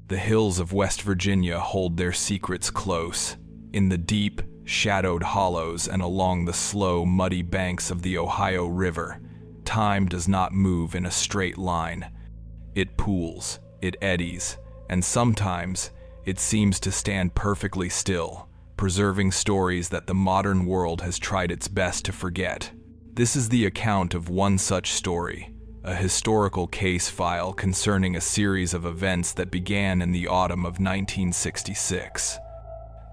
The hills of West Virginia hold their secrets close. In the deep, shadowed hollows and along the slow, muddy banks of the Ohio River, time does not move in a straight line. It pools, it eddies, and sometimes it seems to stand perfectly still, preserving stories that the modern world has tried its best to forget. This is the account of one such story, a historical case file concerning a series of events that began in the autumn of 1966.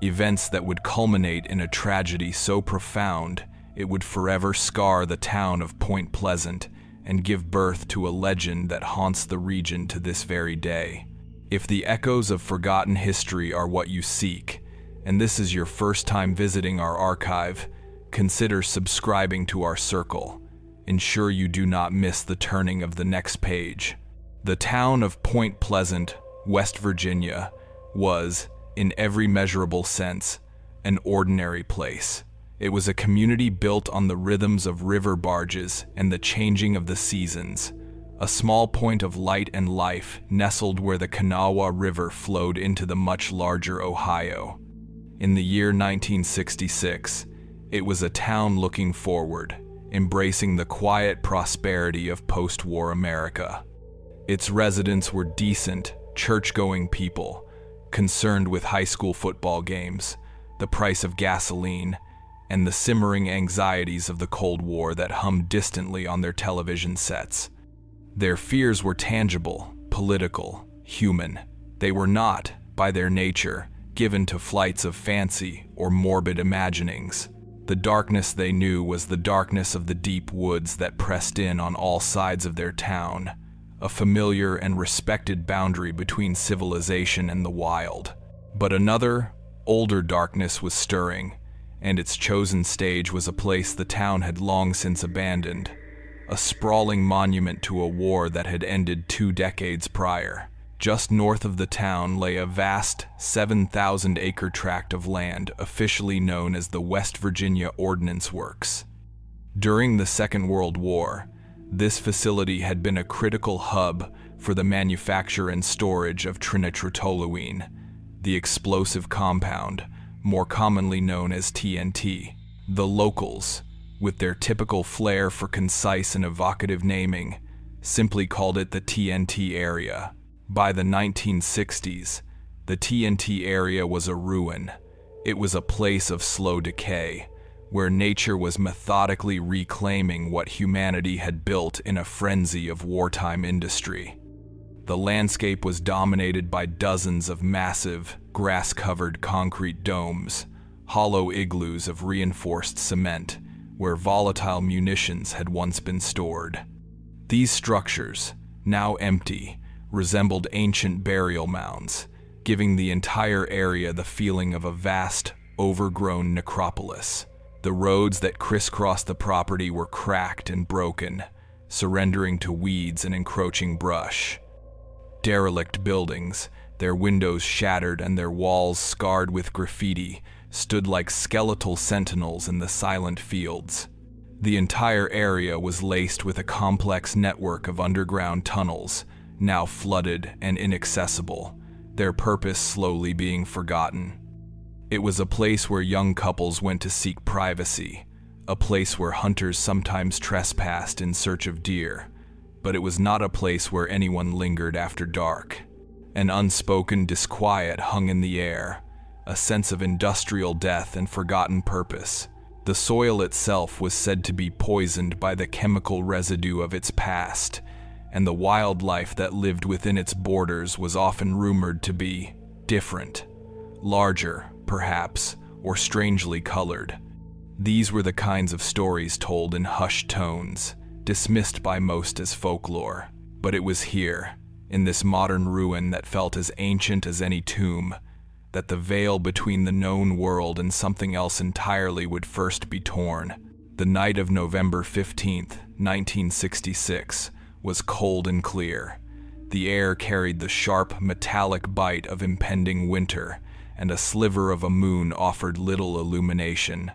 Events that would culminate in a tragedy so profound it would forever scar the town of Point Pleasant and give birth to a legend that haunts the region to this very day. If the echoes of forgotten history are what you seek, and this is your first time visiting our archive, consider subscribing to our circle. Ensure you do not miss the turning of the next page. The town of Point Pleasant, West Virginia, was, in every measurable sense, an ordinary place. It was a community built on the rhythms of river barges and the changing of the seasons, a small point of light and life nestled where the Kanawha River flowed into the much larger Ohio. In the year 1966, it was a town looking forward, embracing the quiet prosperity of post-war America. Its residents were decent, church-going people, concerned with high school football games, the price of gasoline, and the simmering anxieties of the Cold War that hummed distantly on their television sets. Their fears were tangible, political, human. They were not, by their nature, given to flights of fancy or morbid imaginings. The darkness they knew was the darkness of the deep woods that pressed in on all sides of their town, a familiar and respected boundary between civilization and the wild. But another, older darkness was stirring, and its chosen stage was a place the town had long since abandoned, a sprawling monument to a war that had ended 2 decades prior. Just north of the town lay a vast 7,000-acre tract of land officially known as the West Virginia Ordnance Works. During the Second World War, this facility had been a critical hub for the manufacture and storage of trinitrotoluene, the explosive compound, more commonly known as TNT. The locals, with their typical flair for concise and evocative naming, simply called it the TNT area. By the 1960s, the TNT area was a ruin. It was a place of slow decay, where nature was methodically reclaiming what humanity had built in a frenzy of wartime industry. The landscape was dominated by dozens of massive, grass-covered concrete domes, hollow igloos of reinforced cement, where volatile munitions had once been stored. These structures, now empty, resembled ancient burial mounds, giving the entire area the feeling of a vast, overgrown necropolis. The roads that crisscrossed the property were cracked and broken, surrendering to weeds and encroaching brush. Derelict buildings, their windows shattered and their walls scarred with graffiti, stood like skeletal sentinels in the silent fields. The entire area was laced with a complex network of underground tunnels, now flooded and inaccessible, their purpose slowly being forgotten. It was a place where young couples went to seek privacy, a place where hunters sometimes trespassed in search of deer, but it was not a place where anyone lingered after dark. An unspoken disquiet hung in the air, a sense of industrial death and forgotten purpose. The soil itself was said to be poisoned by the chemical residue of its past, and the wildlife that lived within its borders was often rumored to be different, larger, perhaps, or strangely colored. These were the kinds of stories told in hushed tones, dismissed by most as folklore. But it was here, in this modern ruin that felt as ancient as any tomb, that the veil between the known world and something else entirely would first be torn. The night of November 15th, 1966, was cold and clear. The air carried the sharp, metallic bite of impending winter, and a sliver of a moon offered little illumination.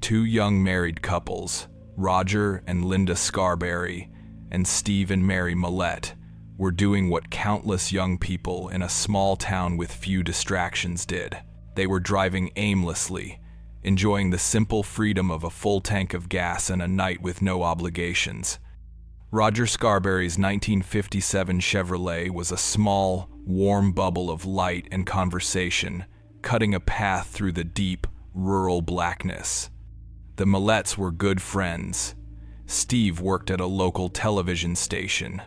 2 young married couples, Roger and Linda Scarberry, and Steve and Mary Millette, were doing what countless young people in a small town with few distractions did. They were driving aimlessly, enjoying the simple freedom of a full tank of gas and a night with no obligations. Roger Scarberry's 1957 Chevrolet was a small, warm bubble of light and conversation, cutting a path through the deep, rural blackness. The Millettes were good friends. Steve worked at a local television station,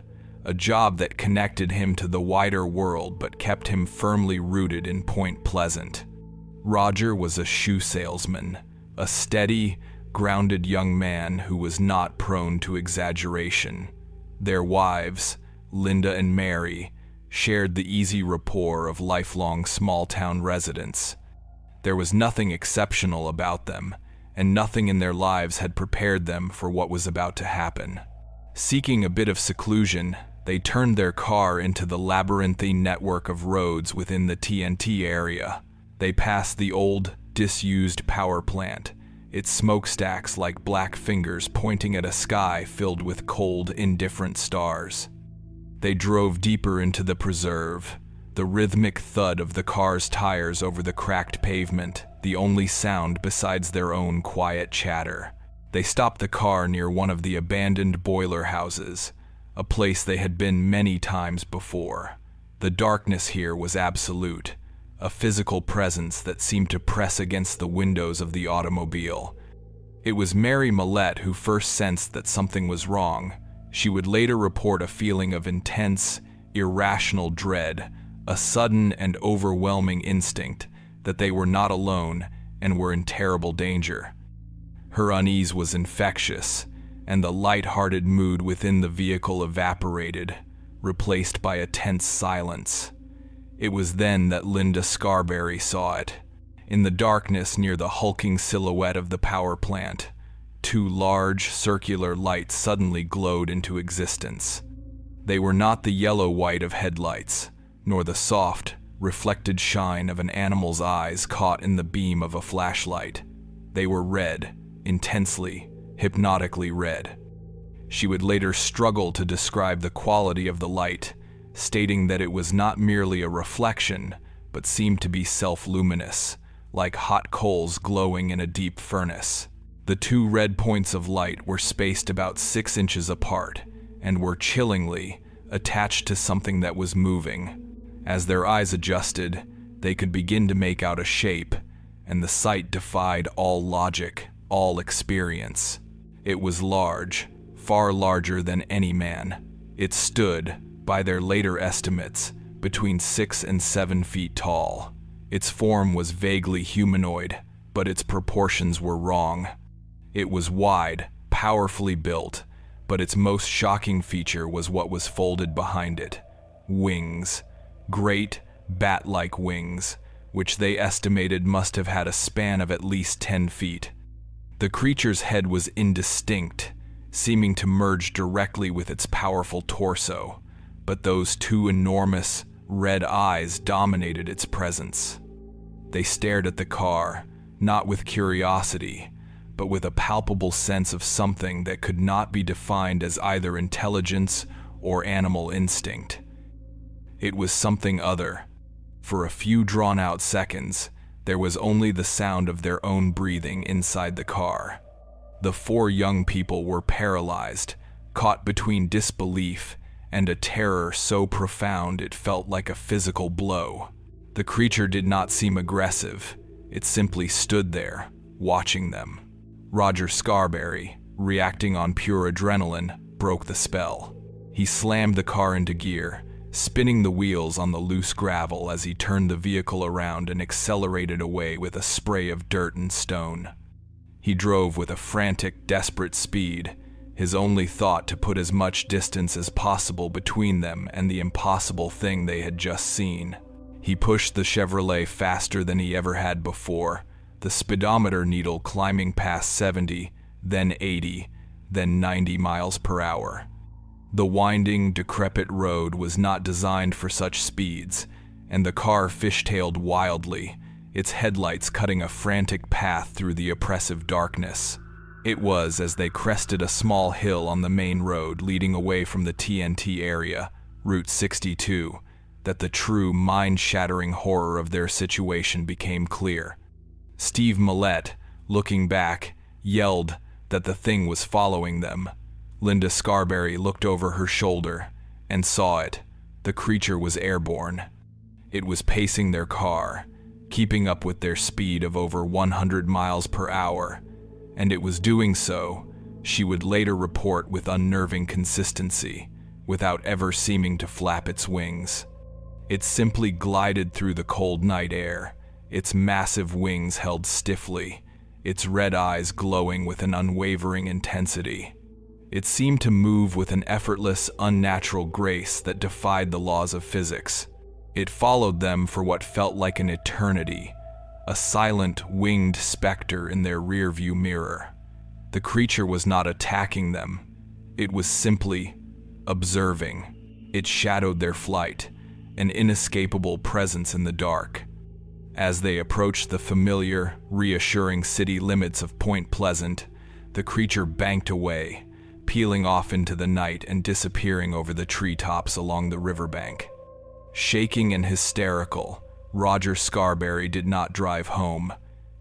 a job that connected him to the wider world but kept him firmly rooted in Point Pleasant. Roger was a shoe salesman, a steady, grounded young man who was not prone to exaggeration. Their wives, Linda and Mary, shared the easy rapport of lifelong small-town residents. There was nothing exceptional about them, and nothing in their lives had prepared them for what was about to happen. Seeking a bit of seclusion, they turned their car into the labyrinthine network of roads within the TNT area. They passed the old, disused power plant, its smokestacks like black fingers pointing at a sky filled with cold, indifferent stars. They drove deeper into the preserve, the rhythmic thud of the car's tires over the cracked pavement, the only sound besides their own quiet chatter. They stopped the car near one of the abandoned boiler houses, a place they had been many times before. The darkness here was absolute, a physical presence that seemed to press against the windows of the automobile. It was Mary Millette who first sensed that something was wrong. She would later report a feeling of intense, irrational dread, a sudden and overwhelming instinct that they were not alone and were in terrible danger. Her unease was infectious, and the light-hearted mood within the vehicle evaporated, replaced by a tense silence. It was then that Linda Scarberry saw it. In the darkness near the hulking silhouette of the power plant, two large, circular lights suddenly glowed into existence. They were not the yellow-white of headlights, nor the soft, reflected shine of an animal's eyes caught in the beam of a flashlight. They were red, intensely, hypnotically red. She would later struggle to describe the quality of the light, stating that it was not merely a reflection, but seemed to be self-luminous, like hot coals glowing in a deep furnace. The two red points of light were spaced about 6 inches apart, and were chillingly attached to something that was moving. As their eyes adjusted, they could begin to make out a shape, and the sight defied all logic, all experience. It was large, far larger than any man. It stood, by their later estimates, between 6 and 7 feet tall. Its form was vaguely humanoid, but its proportions were wrong. It was wide, powerfully built, but its most shocking feature was what was folded behind it. Wings. Great, bat-like wings, which they estimated must have had a span of at least 10 feet. The creature's head was indistinct, seeming to merge directly with its powerful torso, but those two enormous, red eyes dominated its presence. They stared at the car, not with curiosity, but with a palpable sense of something that could not be defined as either intelligence or animal instinct. It was something other. For a few drawn-out seconds, there was only the sound of their own breathing inside the car. The 4 young people were paralyzed, caught between disbelief and a terror so profound it felt like a physical blow. The creature did not seem aggressive. It simply stood there, watching them. Roger Scarberry, reacting on pure adrenaline, broke the spell. He slammed the car into gear, spinning the wheels on the loose gravel as he turned the vehicle around and accelerated away with a spray of dirt and stone. He drove with a frantic, desperate speed, his only thought to put as much distance as possible between them and the impossible thing they had just seen. He pushed the Chevrolet faster than he ever had before, the speedometer needle climbing past 70, then 80, then 90 miles per hour. The winding, decrepit road was not designed for such speeds, and the car fishtailed wildly, its headlights cutting a frantic path through the oppressive darkness. It was as they crested a small hill on the main road leading away from the TNT area, Route 62, that the true mind-shattering horror of their situation became clear. Steve Millette, looking back, yelled that the thing was following them. Linda Scarberry looked over her shoulder and saw it. The creature was airborne. It was pacing their car, keeping up with their speed of over 100 miles per hour, and it was doing so, she would later report, with unnerving consistency, without ever seeming to flap its wings. It simply glided through the cold night air, its massive wings held stiffly, its red eyes glowing with an unwavering intensity. It seemed to move with an effortless, unnatural grace that defied the laws of physics. It followed them for what felt like an eternity, a silent, winged specter in their rearview mirror. The creature was not attacking them. It was simply observing. It shadowed their flight, an inescapable presence in the dark. As they approached the familiar, reassuring city limits of Point Pleasant, the creature banked away, peeling off into the night and disappearing over the treetops along the riverbank. Shaking and hysterical, Roger Scarberry did not drive home.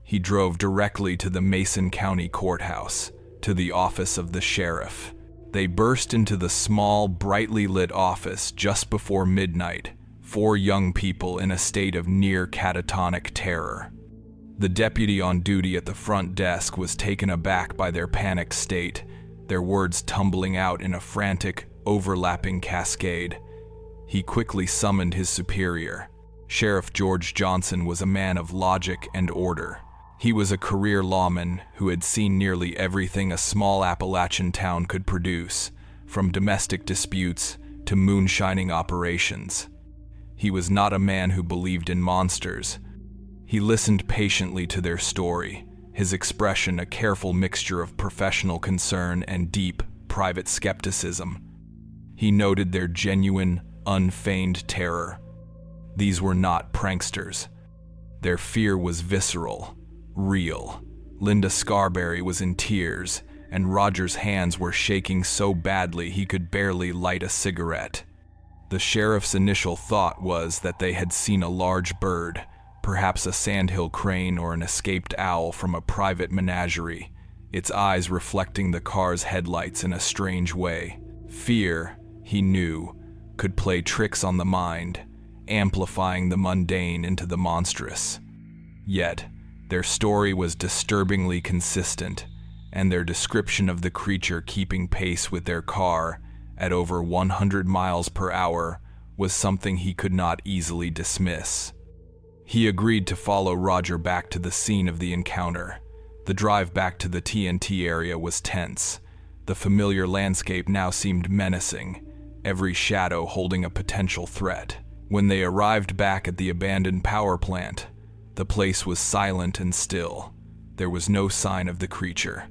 He drove directly to the Mason County Courthouse, to the office of the sheriff. They burst into the small, brightly lit office just before midnight, 4 young people in a state of near catatonic terror. The deputy on duty at the front desk was taken aback by their panicked state, their words tumbling out in a frantic, overlapping cascade. He quickly summoned his superior. Sheriff George Johnson was a man of logic and order. He was a career lawman who had seen nearly everything a small Appalachian town could produce, from domestic disputes to moonshining operations. He was not a man who believed in monsters. He listened patiently to their story, his expression a careful mixture of professional concern and deep, private skepticism. He noted their genuine, unfeigned terror. These were not pranksters. Their fear was visceral, real. Linda Scarberry was in tears, and Roger's hands were shaking so badly he could barely light a cigarette. The sheriff's initial thought was that they had seen a large bird, perhaps a sandhill crane or an escaped owl from a private menagerie, its eyes reflecting the car's headlights in a strange way. Fear, he knew, could play tricks on the mind, amplifying the mundane into the monstrous. Yet, their story was disturbingly consistent, and their description of the creature keeping pace with their car at over 100 miles per hour was something he could not easily dismiss. He agreed to follow Roger back to the scene of the encounter. The drive back to the TNT area was tense. The familiar landscape now seemed menacing, every shadow holding a potential threat. When they arrived back at the abandoned power plant, the place was silent and still. There was no sign of the creature.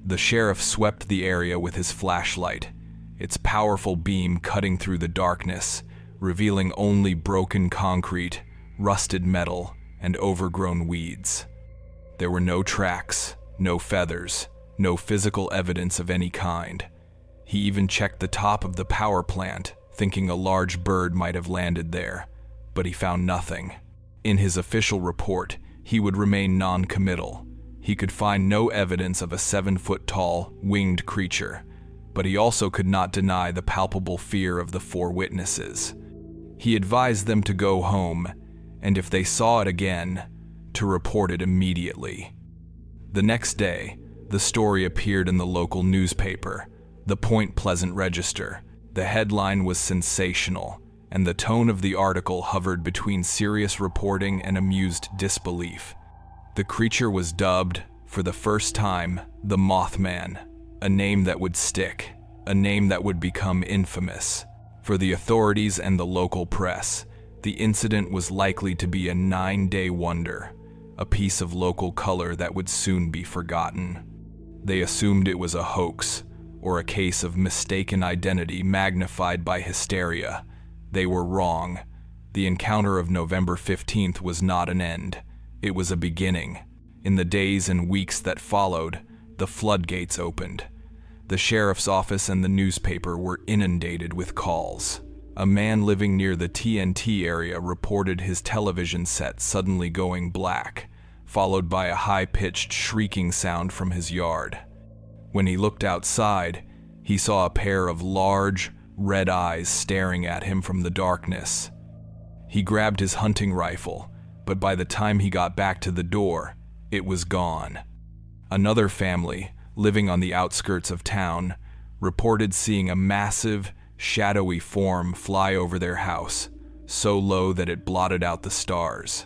The sheriff swept the area with his flashlight, its powerful beam cutting through the darkness, revealing only broken concrete, rusted metal, and overgrown weeds. There were no tracks, no feathers, no physical evidence of any kind. He even checked the top of the power plant, thinking a large bird might have landed there, but he found nothing. In his official report, he would remain non-committal. He could find no evidence of a 7-foot-tall, winged creature, but he also could not deny the palpable fear of the 4 witnesses. He advised them to go home, and if they saw it again, to report it immediately. The next day, the story appeared in the local newspaper, the Point Pleasant Register. The headline was sensational, and the tone of the article hovered between serious reporting and amused disbelief. The creature was dubbed, for the first time, the Mothman, a name that would stick, a name that would become infamous. For the authorities and the local press, the incident was likely to be a 9-day wonder, a piece of local color that would soon be forgotten. They assumed it was a hoax, or a case of mistaken identity magnified by hysteria. They were wrong. The encounter of November 15th was not an end. It was a beginning. In the days and weeks that followed, the floodgates opened. The sheriff's office and the newspaper were inundated with calls. A man living near the TNT area reported his television set suddenly going black, followed by a high-pitched shrieking sound from his yard. When he looked outside, he saw a pair of large, red eyes staring at him from the darkness. He grabbed his hunting rifle, but by the time he got back to the door, it was gone. Another family, living on the outskirts of town, reported seeing a massive, shadowy form fly over their house, so low that it blotted out the stars.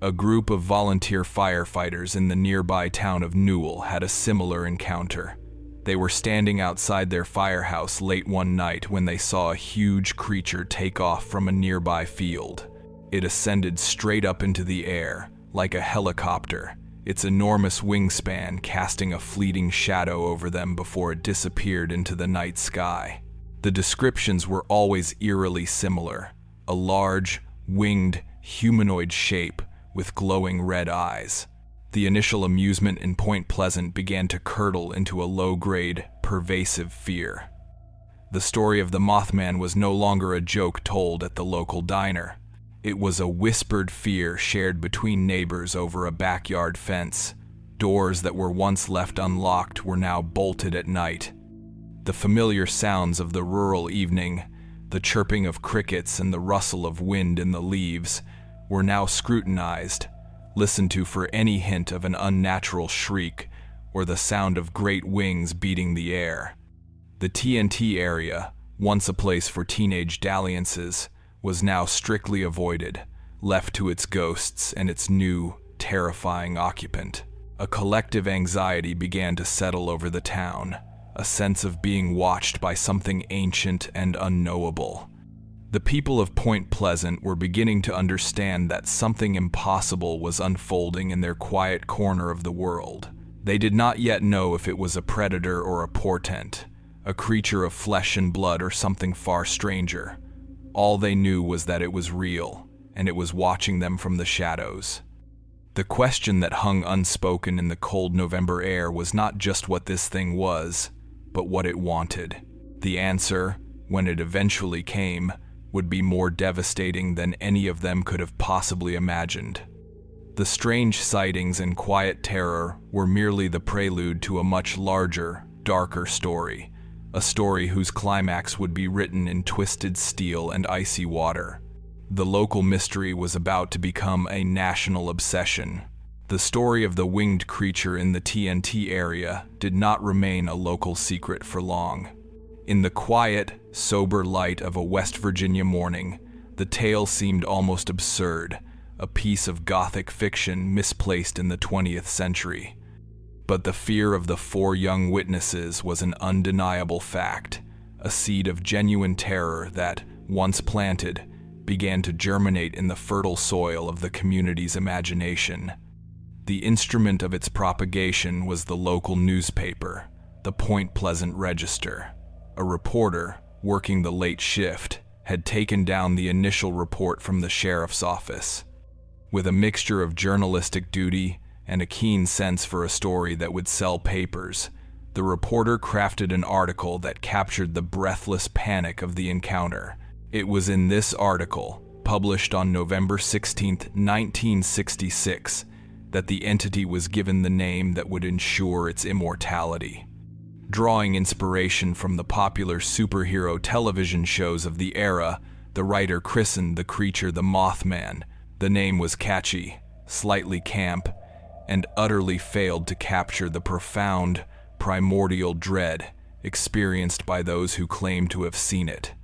A group of volunteer firefighters in the nearby town of Newell had a similar encounter. They were standing outside their firehouse late one night when they saw a huge creature take off from a nearby field. It ascended straight up into the air, like a helicopter, its enormous wingspan casting a fleeting shadow over them before it disappeared into the night sky. The descriptions were always eerily similar: a large, winged, humanoid shape with glowing red eyes. The initial amusement in Point Pleasant began to curdle into a low-grade, pervasive fear. The story of the Mothman was no longer a joke told at the local diner. It was a whispered fear shared between neighbors over a backyard fence. Doors that were once left unlocked were now bolted at night. The familiar sounds of the rural evening, the chirping of crickets and the rustle of wind in the leaves, were now scrutinized, listened to for any hint of an unnatural shriek or the sound of great wings beating the air. The TNT area, once a place for teenage dalliances, was now strictly avoided, left to its ghosts and its new, terrifying occupant. A collective anxiety began to settle over the town, a sense of being watched by something ancient and unknowable. The people of Point Pleasant were beginning to understand that something impossible was unfolding in their quiet corner of the world. They did not yet know if it was a predator or a portent, a creature of flesh and blood or something far stranger. All they knew was that it was real, and it was watching them from the shadows. The question that hung unspoken in the cold November air was not just what this thing was, but what it wanted. The answer, when it eventually came, would be more devastating than any of them could have possibly imagined. The strange sightings and quiet terror were merely the prelude to a much larger, darker story, a story whose climax would be written in twisted steel and icy water. The local mystery was about to become a national obsession. The story of the winged creature in the TNT area did not remain a local secret for long. In the quiet, sober light of a West Virginia morning, the tale seemed almost absurd, a piece of gothic fiction misplaced in the 20th century. But the fear of the 4 young witnesses was an undeniable fact, a seed of genuine terror that, once planted, began to germinate in the fertile soil of the community's imagination. The instrument of its propagation was the local newspaper, the Point Pleasant Register. A reporter, working the late shift, had taken down the initial report from the sheriff's office. With a mixture of journalistic duty and a keen sense for a story that would sell papers, the reporter crafted an article that captured the breathless panic of the encounter. It was in this article, published on November 16, 1966, that the entity was given the name that would ensure its immortality. Drawing inspiration from the popular superhero television shows of the era, the writer christened the creature the Mothman. The name was catchy, slightly camp, and utterly failed to capture the profound, primordial dread experienced by those who claimed to have seen it.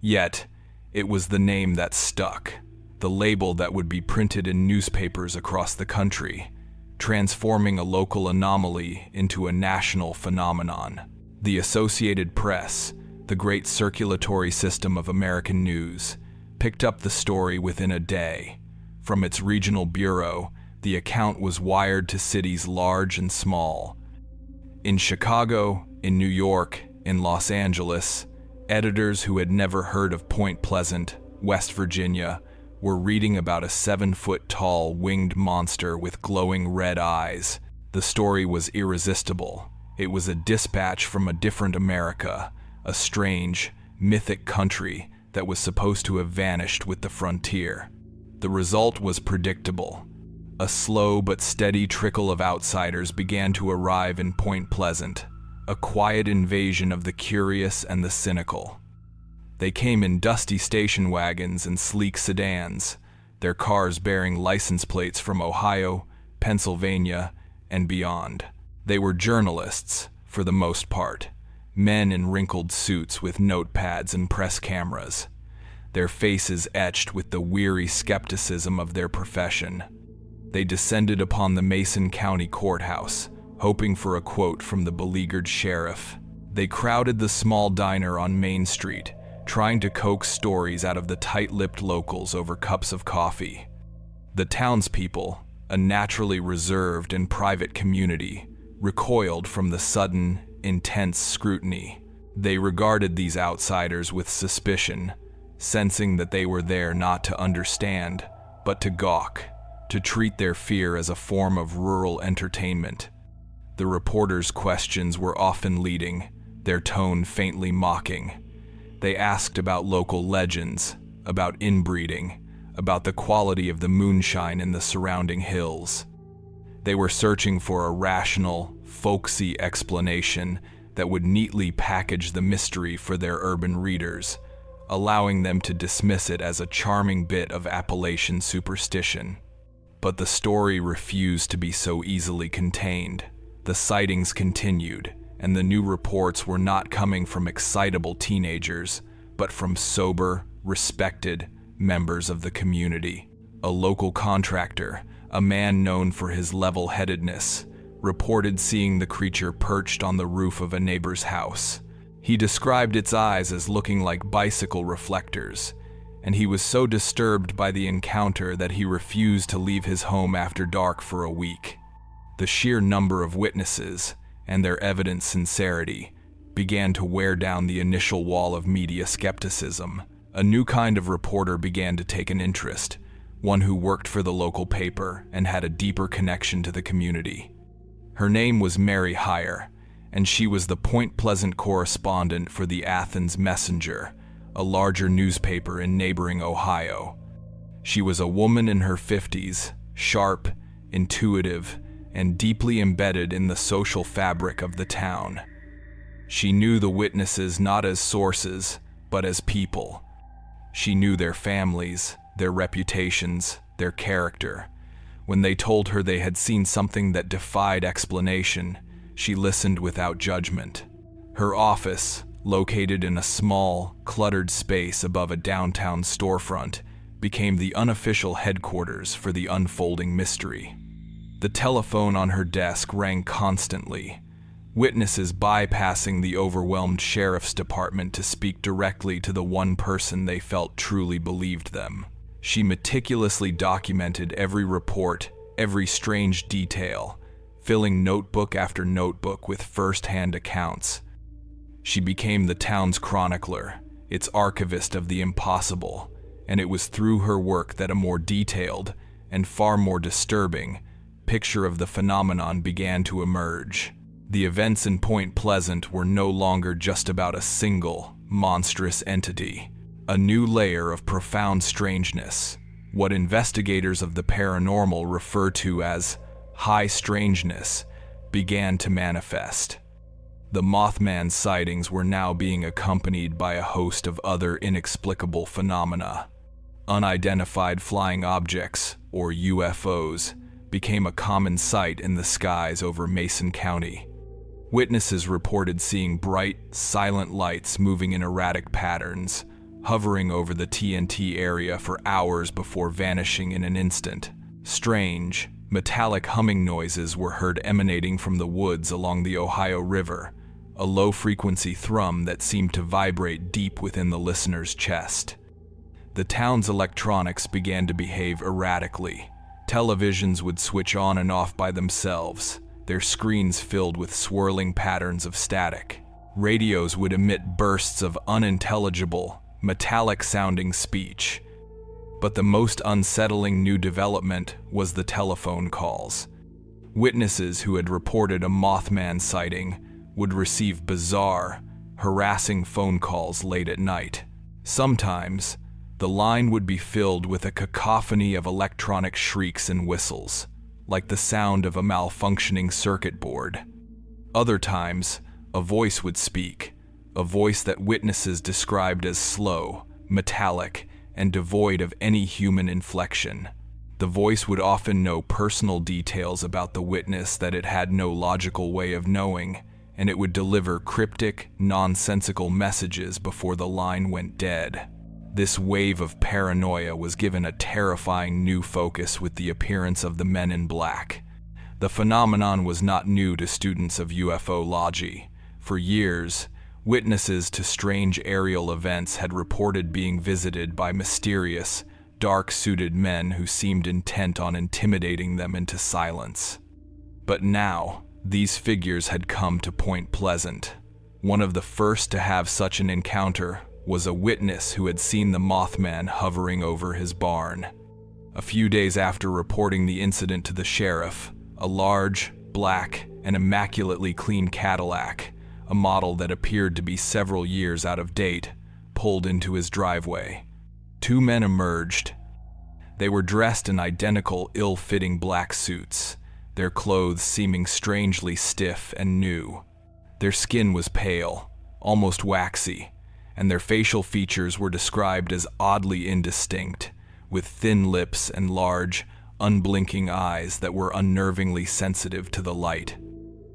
Yet, it was the name that stuck, the label that would be printed in newspapers across the country, transforming a local anomaly into a national phenomenon. The Associated Press, the great circulatory system of American news, picked up the story within a day. From its regional bureau, the account was wired to cities large and small. In Chicago, in New York, in Los Angeles, editors who had never heard of Point Pleasant, West Virginia, were reading about a 7-foot-tall winged monster with glowing red eyes. The story was irresistible. It was a dispatch from a different America, a strange, mythic country that was supposed to have vanished with the frontier. The result was predictable. A slow but steady trickle of outsiders began to arrive in Point Pleasant, a quiet invasion of the curious and the cynical. They came in dusty station wagons and sleek sedans, their cars bearing license plates from Ohio, Pennsylvania, and beyond. They were journalists, for the most part, men in wrinkled suits with notepads and press cameras, their faces etched with the weary skepticism of their profession. They descended upon the Mason County Courthouse, hoping for a quote from the beleaguered sheriff. They crowded the small diner on Main Street, trying to coax stories out of the tight-lipped locals over cups of coffee. The townspeople, a naturally reserved and private community, recoiled from the sudden, intense scrutiny. They regarded these outsiders with suspicion, sensing that they were there not to understand, but to gawk, to treat their fear as a form of rural entertainment. The reporters' questions were often leading, their tone faintly mocking. They asked about local legends, about inbreeding, about the quality of the moonshine in the surrounding hills. They were searching for a rational, folksy explanation that would neatly package the mystery for their urban readers, allowing them to dismiss it as a charming bit of Appalachian superstition. But the story refused to be so easily contained. The sightings continued, and the new reports were not coming from excitable teenagers, but from sober, respected members of the community. A local contractor, a man known for his level-headedness, reported seeing the creature perched on the roof of a neighbor's house. He described its eyes as looking like bicycle reflectors, and he was so disturbed by the encounter that he refused to leave his home after dark for a week. The sheer number of witnesses, and their evident sincerity, began to wear down the initial wall of media skepticism. A new kind of reporter began to take an interest, one who worked for the local paper and had a deeper connection to the community. Her name was Mary Heyer, and she was the Point Pleasant correspondent for the Athens Messenger, a larger newspaper in neighboring Ohio. She was a woman in her 50s, sharp, intuitive, and deeply embedded in the social fabric of the town. She knew the witnesses not as sources, but as people. She knew their families, their reputations, their character. When they told her they had seen something that defied explanation, she listened without judgment. Her office, located in a small, cluttered space above a downtown storefront, became the unofficial headquarters for the unfolding mystery. The telephone on her desk rang constantly, witnesses bypassing the overwhelmed sheriff's department to speak directly to the one person they felt truly believed them. She meticulously documented every report, every strange detail, filling notebook after notebook with first-hand accounts. She became the town's chronicler, its archivist of the impossible, and it was through her work that a more detailed, and far more disturbing, picture of the phenomenon began to emerge. The events in Point Pleasant were no longer just about a single, monstrous entity. A new layer of profound strangeness, what investigators of the paranormal refer to as high strangeness, began to manifest. The Mothman sightings were now being accompanied by a host of other inexplicable phenomena. Unidentified flying objects, or UFOs, became a common sight in the skies over Mason County. Witnesses reported seeing bright, silent lights moving in erratic patterns, hovering over the TNT area for hours before vanishing in an instant. Strange, metallic humming noises were heard emanating from the woods along the Ohio River, a low-frequency thrum that seemed to vibrate deep within the listener's chest. The town's electronics began to behave erratically. Televisions would switch on and off by themselves, their screens filled with swirling patterns of static. Radios would emit bursts of unintelligible, metallic-sounding speech. But the most unsettling new development was the telephone calls. Witnesses who had reported a Mothman sighting would receive bizarre, harassing phone calls late at night. Sometimes, the line would be filled with a cacophony of electronic shrieks and whistles, like the sound of a malfunctioning circuit board. Other times, a voice would speak, a voice that witnesses described as slow, metallic, and devoid of any human inflection. The voice would often know personal details about the witness that it had no logical way of knowing, and it would deliver cryptic, nonsensical messages before the line went dead. This wave of paranoia was given a terrifying new focus with the appearance of the Men in Black. The phenomenon was not new to students of ufology. For years, witnesses to strange aerial events had reported being visited by mysterious, dark-suited men who seemed intent on intimidating them into silence. But now, these figures had come to Point Pleasant. One of the first to have such an encounter was a witness who had seen the Mothman hovering over his barn. A few days after reporting the incident to the sheriff, a large, black, and immaculately clean Cadillac, a model that appeared to be several years out of date, pulled into his driveway. Two men emerged. They were dressed in identical, ill-fitting black suits, their clothes seeming strangely stiff and new. Their skin was pale, almost waxy, and their facial features were described as oddly indistinct, with thin lips and large, unblinking eyes that were unnervingly sensitive to the light.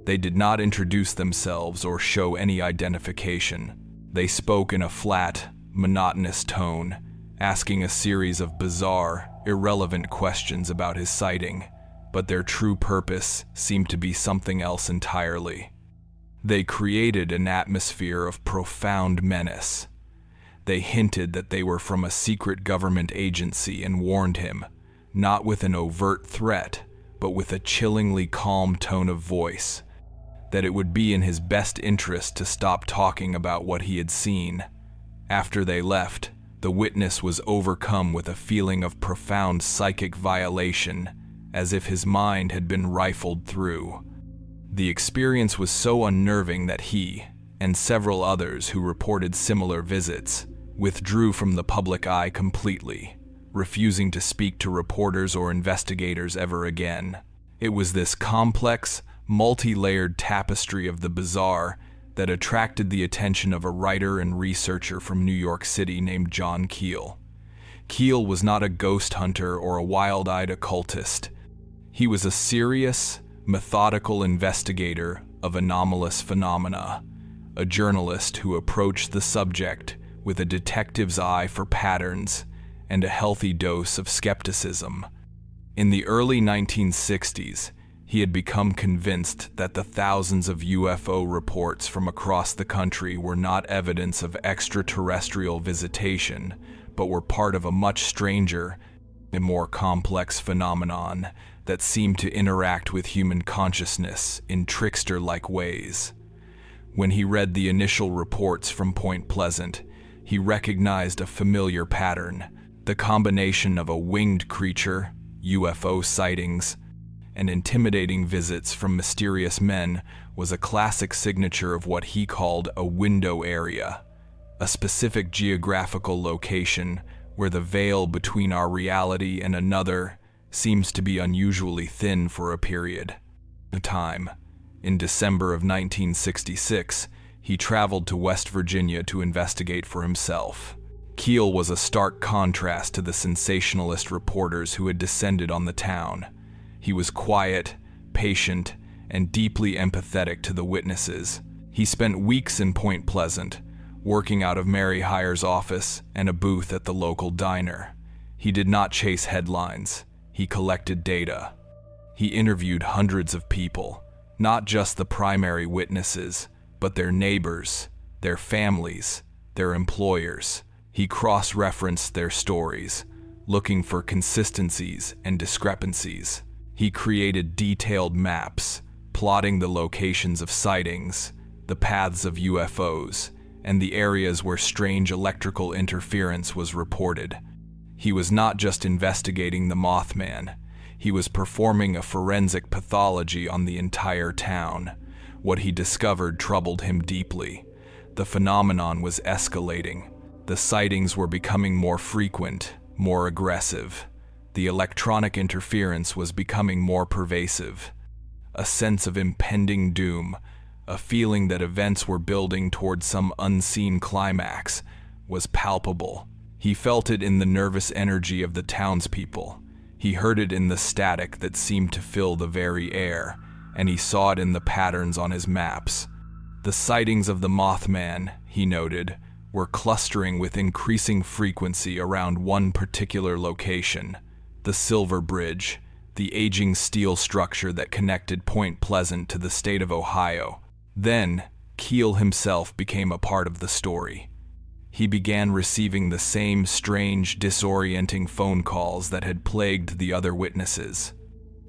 They did not introduce themselves or show any identification. They spoke in a flat, monotonous tone, asking a series of bizarre, irrelevant questions about his sighting, but their true purpose seemed to be something else entirely. They created an atmosphere of profound menace. They hinted that they were from a secret government agency and warned him, not with an overt threat, but with a chillingly calm tone of voice, that it would be in his best interest to stop talking about what he had seen. After they left, the witness was overcome with a feeling of profound psychic violation, as if his mind had been rifled through. The experience was so unnerving that he, and several others who reported similar visits, withdrew from the public eye completely, refusing to speak to reporters or investigators ever again. It was this complex, multi-layered tapestry of the bizarre that attracted the attention of a writer and researcher from New York City named John Keel. Keel was not a ghost hunter or a wild-eyed occultist. He was a serious, methodical investigator of anomalous phenomena, a journalist who approached the subject with a detective's eye for patterns and a healthy dose of skepticism. In the early 1960s, he had become convinced that the thousands of UFO reports from across the country were not evidence of extraterrestrial visitation, but were part of a much stranger and more complex phenomenon that seemed to interact with human consciousness in trickster-like ways. When he read the initial reports from Point Pleasant, he recognized a familiar pattern: the combination of a winged creature, UFO sightings, and intimidating visits from mysterious men was a classic signature of what he called a window area, a specific geographical location where the veil between our reality and another seems to be unusually thin for a period of time. In December of 1966, he traveled to West Virginia to investigate for himself. Keel was a stark contrast to the sensationalist reporters who had descended on the town. He was quiet, patient, and deeply empathetic to the witnesses. He spent weeks in Point Pleasant, working out of Mary Hyer's office and a booth at the local diner. He did not chase headlines. He collected data. He interviewed hundreds of people, not just the primary witnesses, but their neighbors, their families, their employers. He cross-referenced their stories, looking for consistencies and discrepancies. He created detailed maps, plotting the locations of sightings, the paths of UFOs, and the areas where strange electrical interference was reported. He was not just investigating the Mothman, he was performing a forensic pathology on the entire town. What he discovered troubled him deeply. The phenomenon was escalating. The sightings were becoming more frequent, more aggressive. The electronic interference was becoming more pervasive. A sense of impending doom, a feeling that events were building toward some unseen climax, was palpable. He felt it in the nervous energy of the townspeople. He heard it in the static that seemed to fill the very air, and he saw it in the patterns on his maps. The sightings of the Mothman, he noted, were clustering with increasing frequency around one particular location, the Silver Bridge, the aging steel structure that connected Point Pleasant to the state of Ohio. Then, Keel himself became a part of the story. He began receiving the same strange, disorienting phone calls that had plagued the other witnesses.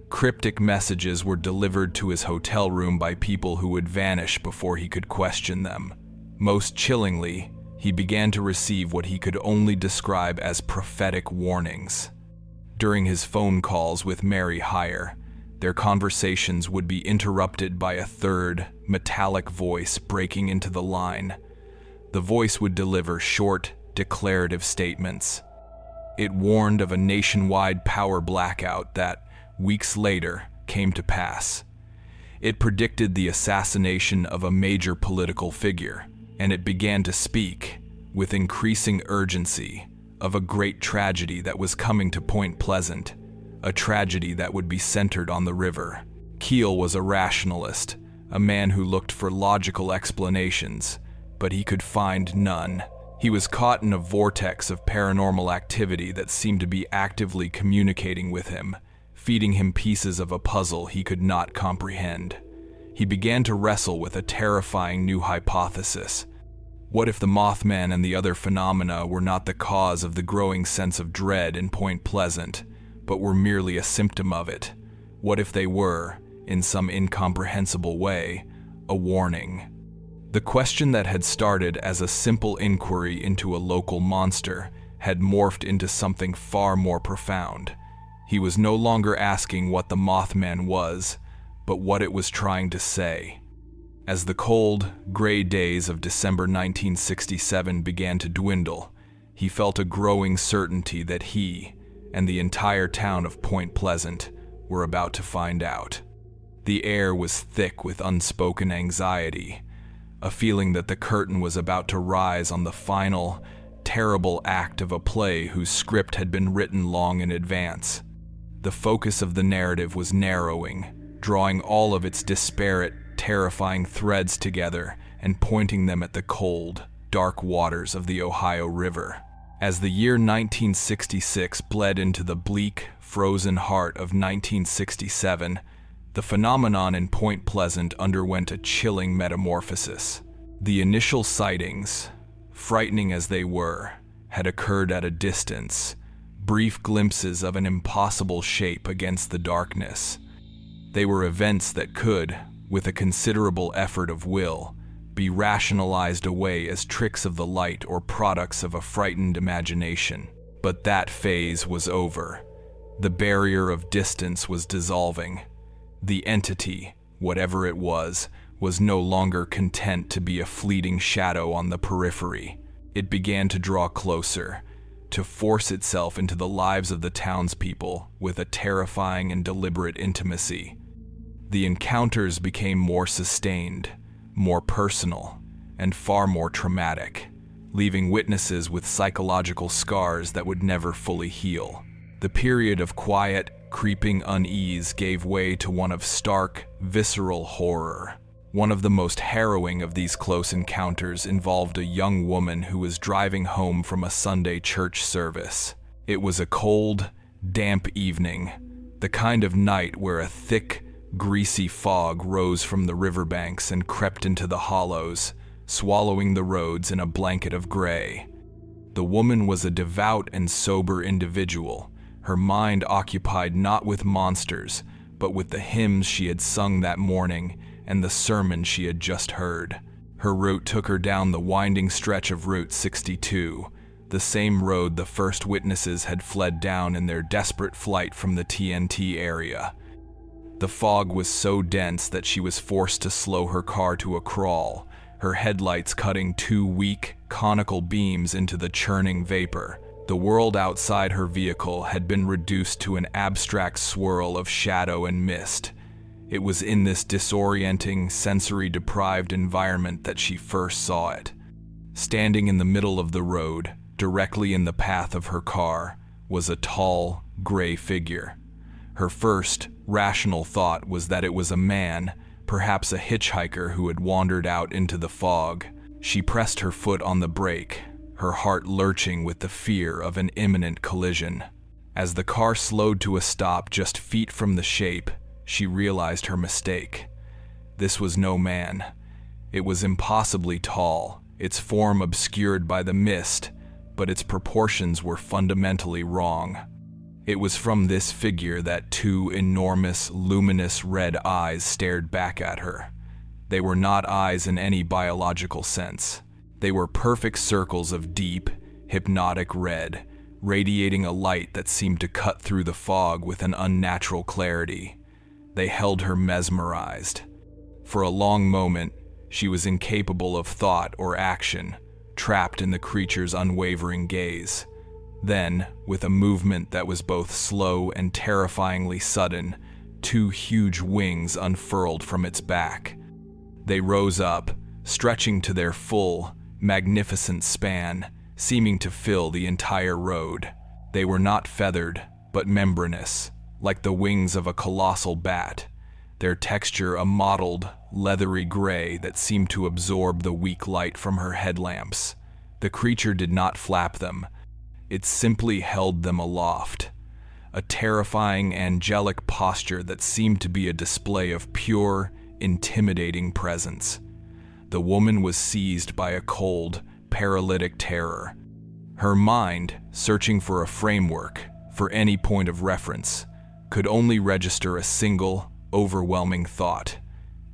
Cryptic messages were delivered to his hotel room by people who would vanish before he could question them. Most chillingly, he began to receive what he could only describe as prophetic warnings. During his phone calls with Mary Heyer, their conversations would be interrupted by a third, metallic voice breaking into the line. The voice would deliver short, declarative statements. It warned of a nationwide power blackout that, weeks later, came to pass. It predicted the assassination of a major political figure, and it began to speak, with increasing urgency, of a great tragedy that was coming to Point Pleasant, a tragedy that would be centered on the river. Keel was a rationalist, a man who looked for logical explanations, but he could find none. He was caught in a vortex of paranormal activity that seemed to be actively communicating with him, feeding him pieces of a puzzle he could not comprehend. He began to wrestle with a terrifying new hypothesis. What if the Mothman and the other phenomena were not the cause of the growing sense of dread in Point Pleasant, but were merely a symptom of it? What if they were, in some incomprehensible way, a warning? The question that had started as a simple inquiry into a local monster had morphed into something far more profound. He was no longer asking what the Mothman was, but what it was trying to say. As the cold, gray days of December 1967 began to dwindle, he felt a growing certainty that he, and the entire town of Point Pleasant, were about to find out. The air was thick with unspoken anxiety, a feeling that the curtain was about to rise on the final, terrible act of a play whose script had been written long in advance. The focus of the narrative was narrowing, drawing all of its disparate, terrifying threads together and pointing them at the cold, dark waters of the Ohio River. As the year 1966 bled into the bleak, frozen heart of 1967, the phenomenon in Point Pleasant underwent a chilling metamorphosis. The initial sightings, frightening as they were, had occurred at a distance, brief glimpses of an impossible shape against the darkness. They were events that could, with a considerable effort of will, be rationalized away as tricks of the light or products of a frightened imagination. But that phase was over. The barrier of distance was dissolving. The entity, whatever it was no longer content to be a fleeting shadow on the periphery. It began to draw closer, to force itself into the lives of the townspeople with a terrifying and deliberate intimacy. The encounters became more sustained, more personal, and far more traumatic, leaving witnesses with psychological scars that would never fully heal. The period of quiet, creeping unease gave way to one of stark, visceral horror. One of the most harrowing of these close encounters involved a young woman who was driving home from a Sunday church service. It was a cold, damp evening, the kind of night where a thick, greasy fog rose from the riverbanks and crept into the hollows, swallowing the roads in a blanket of gray. The woman was a devout and sober individual, her mind occupied not with monsters, but with the hymns she had sung that morning and the sermon she had just heard. Her route took her down the winding stretch of Route 62, the same road the first witnesses had fled down in their desperate flight from the TNT area. The fog was so dense that she was forced to slow her car to a crawl, her headlights cutting two weak, conical beams into the churning vapor. The world outside her vehicle had been reduced to an abstract swirl of shadow and mist. It was in this disorienting, sensory-deprived environment that she first saw it. Standing in the middle of the road, directly in the path of her car, was a tall, gray figure. Her first, rational thought was that it was a man, perhaps a hitchhiker who had wandered out into the fog. She pressed her foot on the brake, her heart lurching with the fear of an imminent collision. As the car slowed to a stop just feet from the shape, she realized her mistake. This was no man. It was impossibly tall, its form obscured by the mist, but its proportions were fundamentally wrong. It was from this figure that two enormous, luminous red eyes stared back at her. They were not eyes in any biological sense. They were perfect circles of deep, hypnotic red, radiating a light that seemed to cut through the fog with an unnatural clarity. They held her mesmerized. For a long moment, she was incapable of thought or action, trapped in the creature's unwavering gaze. Then, with a movement that was both slow and terrifyingly sudden, two huge wings unfurled from its back. They rose up, stretching to their full, magnificent span, seeming to fill the entire road. They were not feathered, but membranous, like the wings of a colossal bat, their texture a mottled, leathery gray that seemed to absorb the weak light from her headlamps. The creature did not flap them. It simply held them aloft, a terrifying, angelic posture that seemed to be a display of pure, intimidating presence. The woman was seized by a cold, paralytic terror. Her mind, searching for a framework, for any point of reference, could only register a single, overwhelming thought.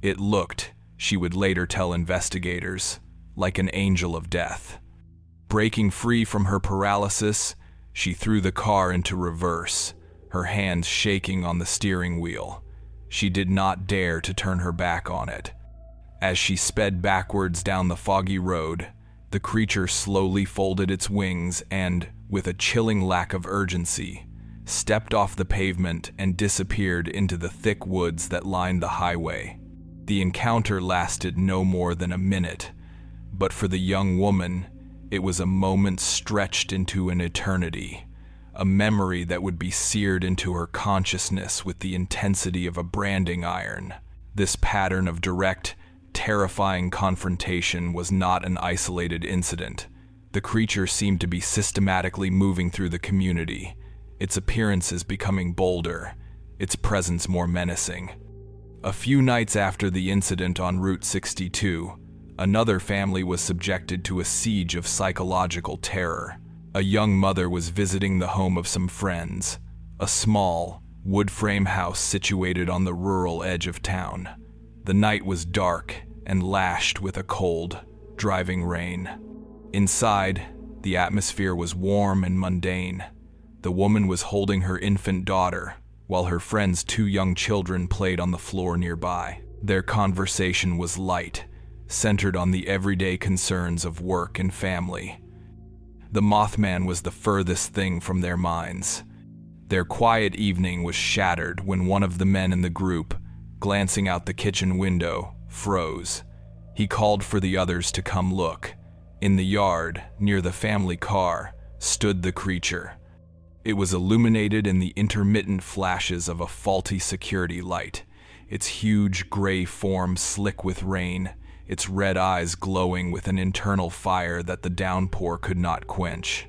It looked, she would later tell investigators, like an angel of death. Breaking free from her paralysis, she threw the car into reverse, her hands shaking on the steering wheel. She did not dare to turn her back on it. As she sped backwards down the foggy road, the creature slowly folded its wings and, with a chilling lack of urgency, stepped off the pavement and disappeared into the thick woods that lined the highway. The encounter lasted no more than a minute, but for the young woman, it was a moment stretched into an eternity, a memory that would be seared into her consciousness with the intensity of a branding iron. This pattern of direct, terrifying confrontation was not an isolated incident. The creature seemed to be systematically moving through the community, its appearances becoming bolder, its presence more menacing. A few nights after the incident on Route 62, another family was subjected to a siege of psychological terror. A young mother was visiting the home of some friends, a small, wood-frame house situated on the rural edge of town. The night was dark and lashed with a cold, driving rain. Inside, the atmosphere was warm and mundane. The woman was holding her infant daughter, while her friend's two young children played on the floor nearby. Their conversation was light, centered on the everyday concerns of work and family. The Mothman was the furthest thing from their minds. Their quiet evening was shattered when one of the men in the group, glancing out the kitchen window, froze. He called for the others to come look. In the yard, near the family car, stood the creature. It was illuminated in the intermittent flashes of a faulty security light, its huge gray form slick with rain, its red eyes glowing with an internal fire that the downpour could not quench.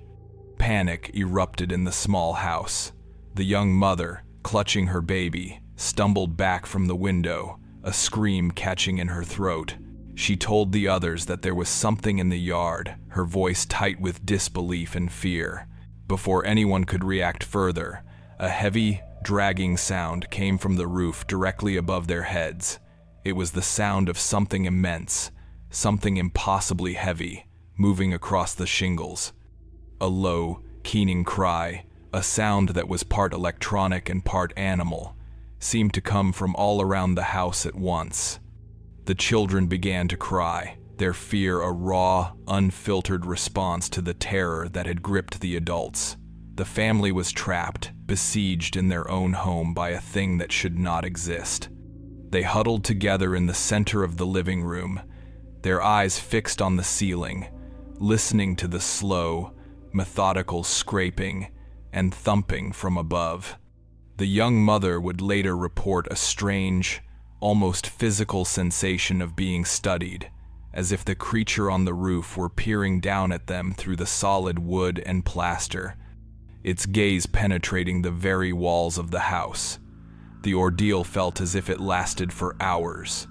Panic erupted in the small house. The young mother, clutching her baby, stumbled back from the window, a scream catching in her throat. She told the others that there was something in the yard, her voice tight with disbelief and fear. Before anyone could react further, a heavy, dragging sound came from the roof directly above their heads. It was the sound of something immense, something impossibly heavy, moving across the shingles. A low, keening cry, a sound that was part electronic and part animal, seemed to come from all around the house at once. The children began to cry, their fear a raw, unfiltered response to the terror that had gripped the adults. The family was trapped, besieged in their own home by a thing that should not exist. They huddled together in the center of the living room, their eyes fixed on the ceiling, listening to the slow, methodical scraping and thumping from above. The young mother would later report a strange, almost physical sensation of being studied, as if the creature on the roof were peering down at them through the solid wood and plaster, its gaze penetrating the very walls of the house. The ordeal felt as if it lasted for hours.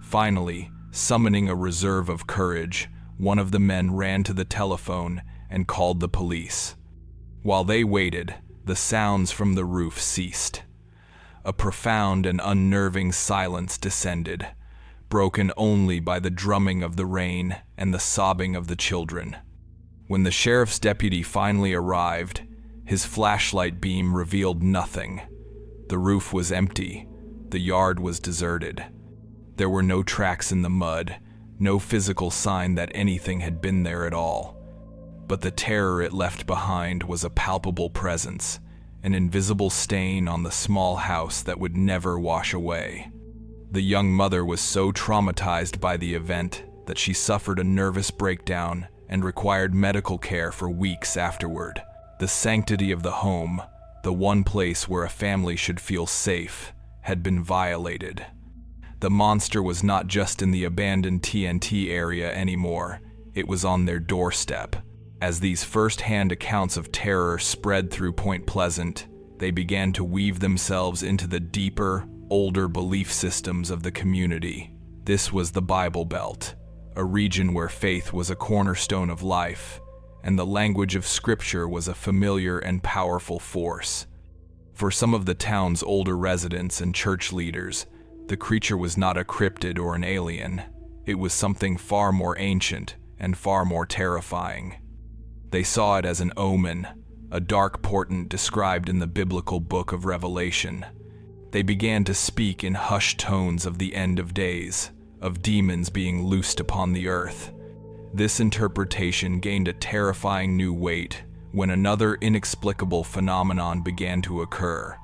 Finally, summoning a reserve of courage, one of the men ran to the telephone and called the police. While they waited, the sounds from the roof ceased. A profound and unnerving silence descended, broken only by the drumming of the rain and the sobbing of the children. When the sheriff's deputy finally arrived, his flashlight beam revealed nothing. The roof was empty. The yard was deserted. There were no tracks in the mud, no physical sign that anything had been there at all. But the terror it left behind was a palpable presence, an invisible stain on the small house that would never wash away. The young mother was so traumatized by the event that she suffered a nervous breakdown and required medical care for weeks afterward. The sanctity of the home, the one place where a family should feel safe, had been violated. The monster was not just in the abandoned TNT area anymore, it was on their doorstep. As these first-hand accounts of terror spread through Point Pleasant, they began to weave themselves into the deeper, older belief systems of the community. This was the Bible Belt, a region where faith was a cornerstone of life, and the language of Scripture was a familiar and powerful force. For some of the town's older residents and church leaders, the creature was not a cryptid or an alien. It was something far more ancient and far more terrifying. They saw it as an omen, a dark portent described in the biblical book of Revelation. They began to speak in hushed tones of the end of days, of demons being loosed upon the earth. This interpretation gained a terrifying new weight when another inexplicable phenomenon began to occur.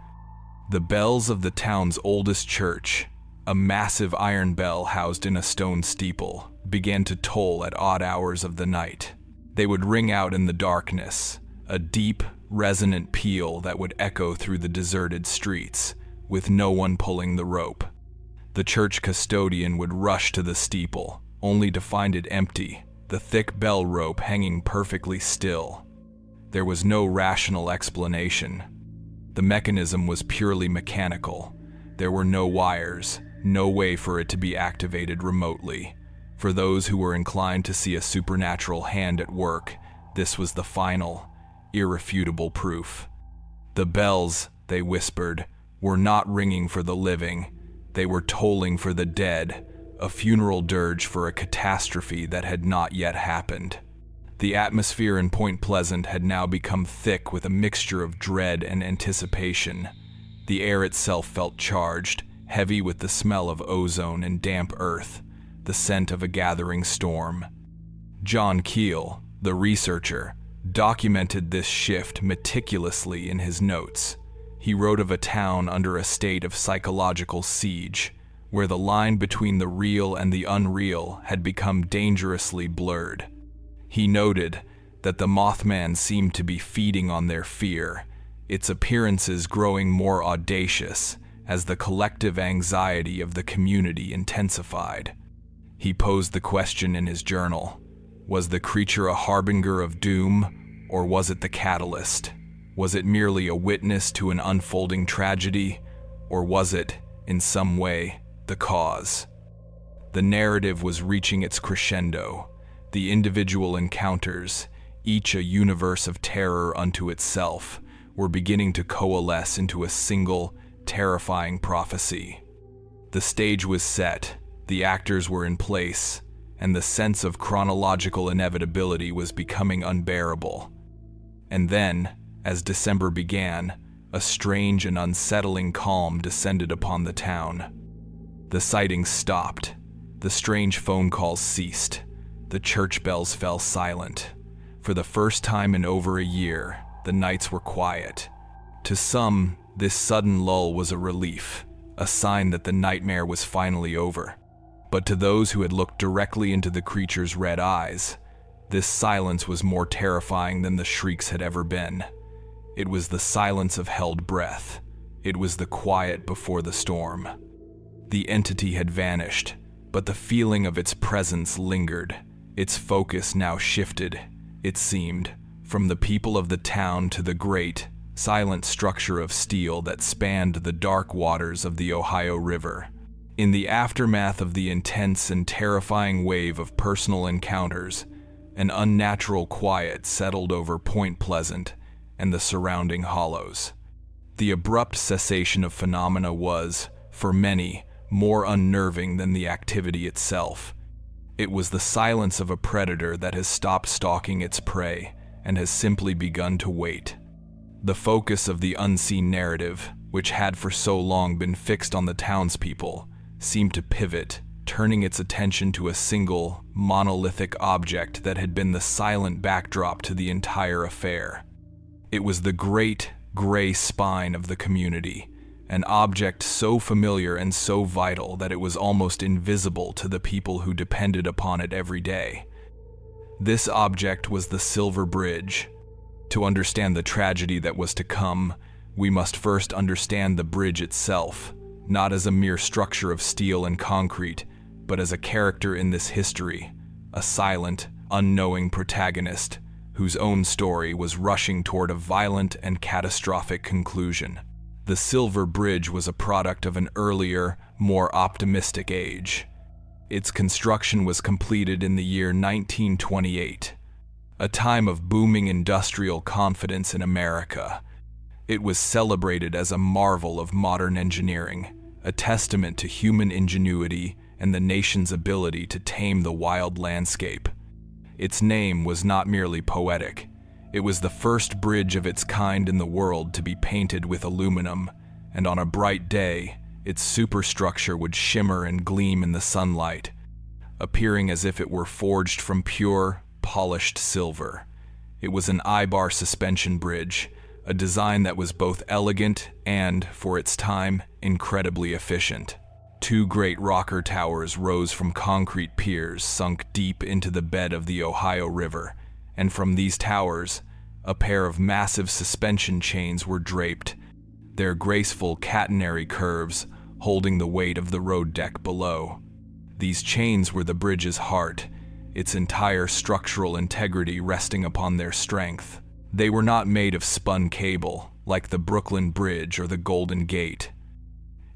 The bells of the town's oldest church, a massive iron bell housed in a stone steeple, began to toll at odd hours of the night. They would ring out in the darkness, a deep, resonant peal that would echo through the deserted streets, with no one pulling the rope. The church custodian would rush to the steeple, only to find it empty, the thick bell rope hanging perfectly still. There was no rational explanation. The mechanism was purely mechanical. There were no wires, no way for it to be activated remotely. For those who were inclined to see a supernatural hand at work, this was the final, irrefutable proof. The bells, they whispered, were not ringing for the living. They were tolling for the dead, a funeral dirge for a catastrophe that had not yet happened. The atmosphere in Point Pleasant had now become thick with a mixture of dread and anticipation. The air itself felt charged, heavy with the smell of ozone and damp earth, the scent of a gathering storm. John Keel, the researcher, documented this shift meticulously in his notes. He wrote of a town under a state of psychological siege, where the line between the real and the unreal had become dangerously blurred. He noted that the Mothman seemed to be feeding on their fear, its appearances growing more audacious as the collective anxiety of the community intensified. He posed the question in his journal: was the creature a harbinger of doom, or was it the catalyst? Was it merely a witness to an unfolding tragedy, or was it, in some way, the cause? The narrative was reaching its crescendo. The individual encounters, each a universe of terror unto itself, were beginning to coalesce into a single, terrifying prophecy. The stage was set, the actors were in place, and the sense of chronological inevitability was becoming unbearable. And then, as December began, a strange and unsettling calm descended upon the town. The sightings stopped. The strange phone calls ceased. The church bells fell silent. For the first time in over a year, the nights were quiet. To some, this sudden lull was a relief, a sign that the nightmare was finally over. But to those who had looked directly into the creature's red eyes, this silence was more terrifying than the shrieks had ever been. It was the silence of held breath. It was the quiet before the storm. The entity had vanished, but the feeling of its presence lingered. Its focus now shifted, it seemed, from the people of the town to the great, silent structure of steel that spanned the dark waters of the Ohio River. In the aftermath of the intense and terrifying wave of personal encounters, an unnatural quiet settled over Point Pleasant and the surrounding hollows. The abrupt cessation of phenomena was, for many, more unnerving than the activity itself. It was the silence of a predator that has stopped stalking its prey and has simply begun to wait. The focus of the unseen narrative, which had for so long been fixed on the townspeople, seemed to pivot, turning its attention to a single, monolithic object that had been the silent backdrop to the entire affair. It was the great, gray spine of the community, an object so familiar and so vital that it was almost invisible to the people who depended upon it every day. This object was the Silver Bridge. To understand the tragedy that was to come, we must first understand the bridge itself, not as a mere structure of steel and concrete, but as a character in this history, a silent, unknowing protagonist whose own story was rushing toward a violent and catastrophic conclusion. The Silver Bridge was a product of an earlier, more optimistic age. Its construction was completed in the year 1928, a time of booming industrial confidence in America. It was celebrated as a marvel of modern engineering, a testament to human ingenuity and the nation's ability to tame the wild landscape. Its name was not merely poetic. It was the first bridge of its kind in the world to be painted with aluminum, and on a bright day, its superstructure would shimmer and gleam in the sunlight, appearing as if it were forged from pure, polished silver. It was an I-bar suspension bridge, a design that was both elegant and, for its time, incredibly efficient. Two great rocker towers rose from concrete piers sunk deep into the bed of the Ohio River, and from these towers, a pair of massive suspension chains were draped, their graceful catenary curves holding the weight of the road deck below. These chains were the bridge's heart, its entire structural integrity resting upon their strength. They were not made of spun cable, like the Brooklyn Bridge or the Golden Gate.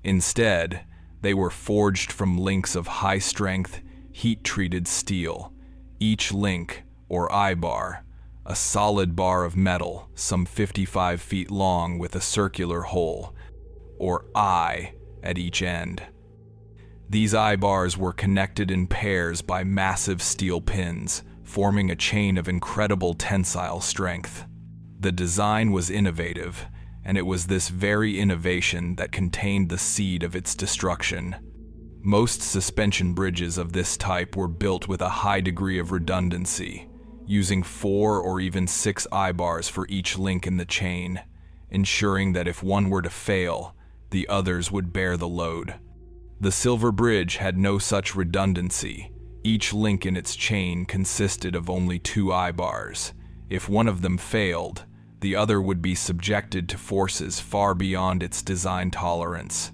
Instead, they were forged from links of high-strength, heat-treated steel. Each link, or I-bar, a solid bar of metal some 55 feet long with a circular hole, or eye, at each end. These I-bars were connected in pairs by massive steel pins, forming a chain of incredible tensile strength. The design was innovative, and it was this very innovation that contained the seed of its destruction. Most suspension bridges of this type were built with a high degree of redundancy, using 4 or even 6 I-bars for each link in the chain, ensuring that if one were to fail, the others would bear the load. The Silver Bridge had no such redundancy. Each link in its chain consisted of only 2 I-bars. If one of them failed, the other would be subjected to forces far beyond its design tolerance.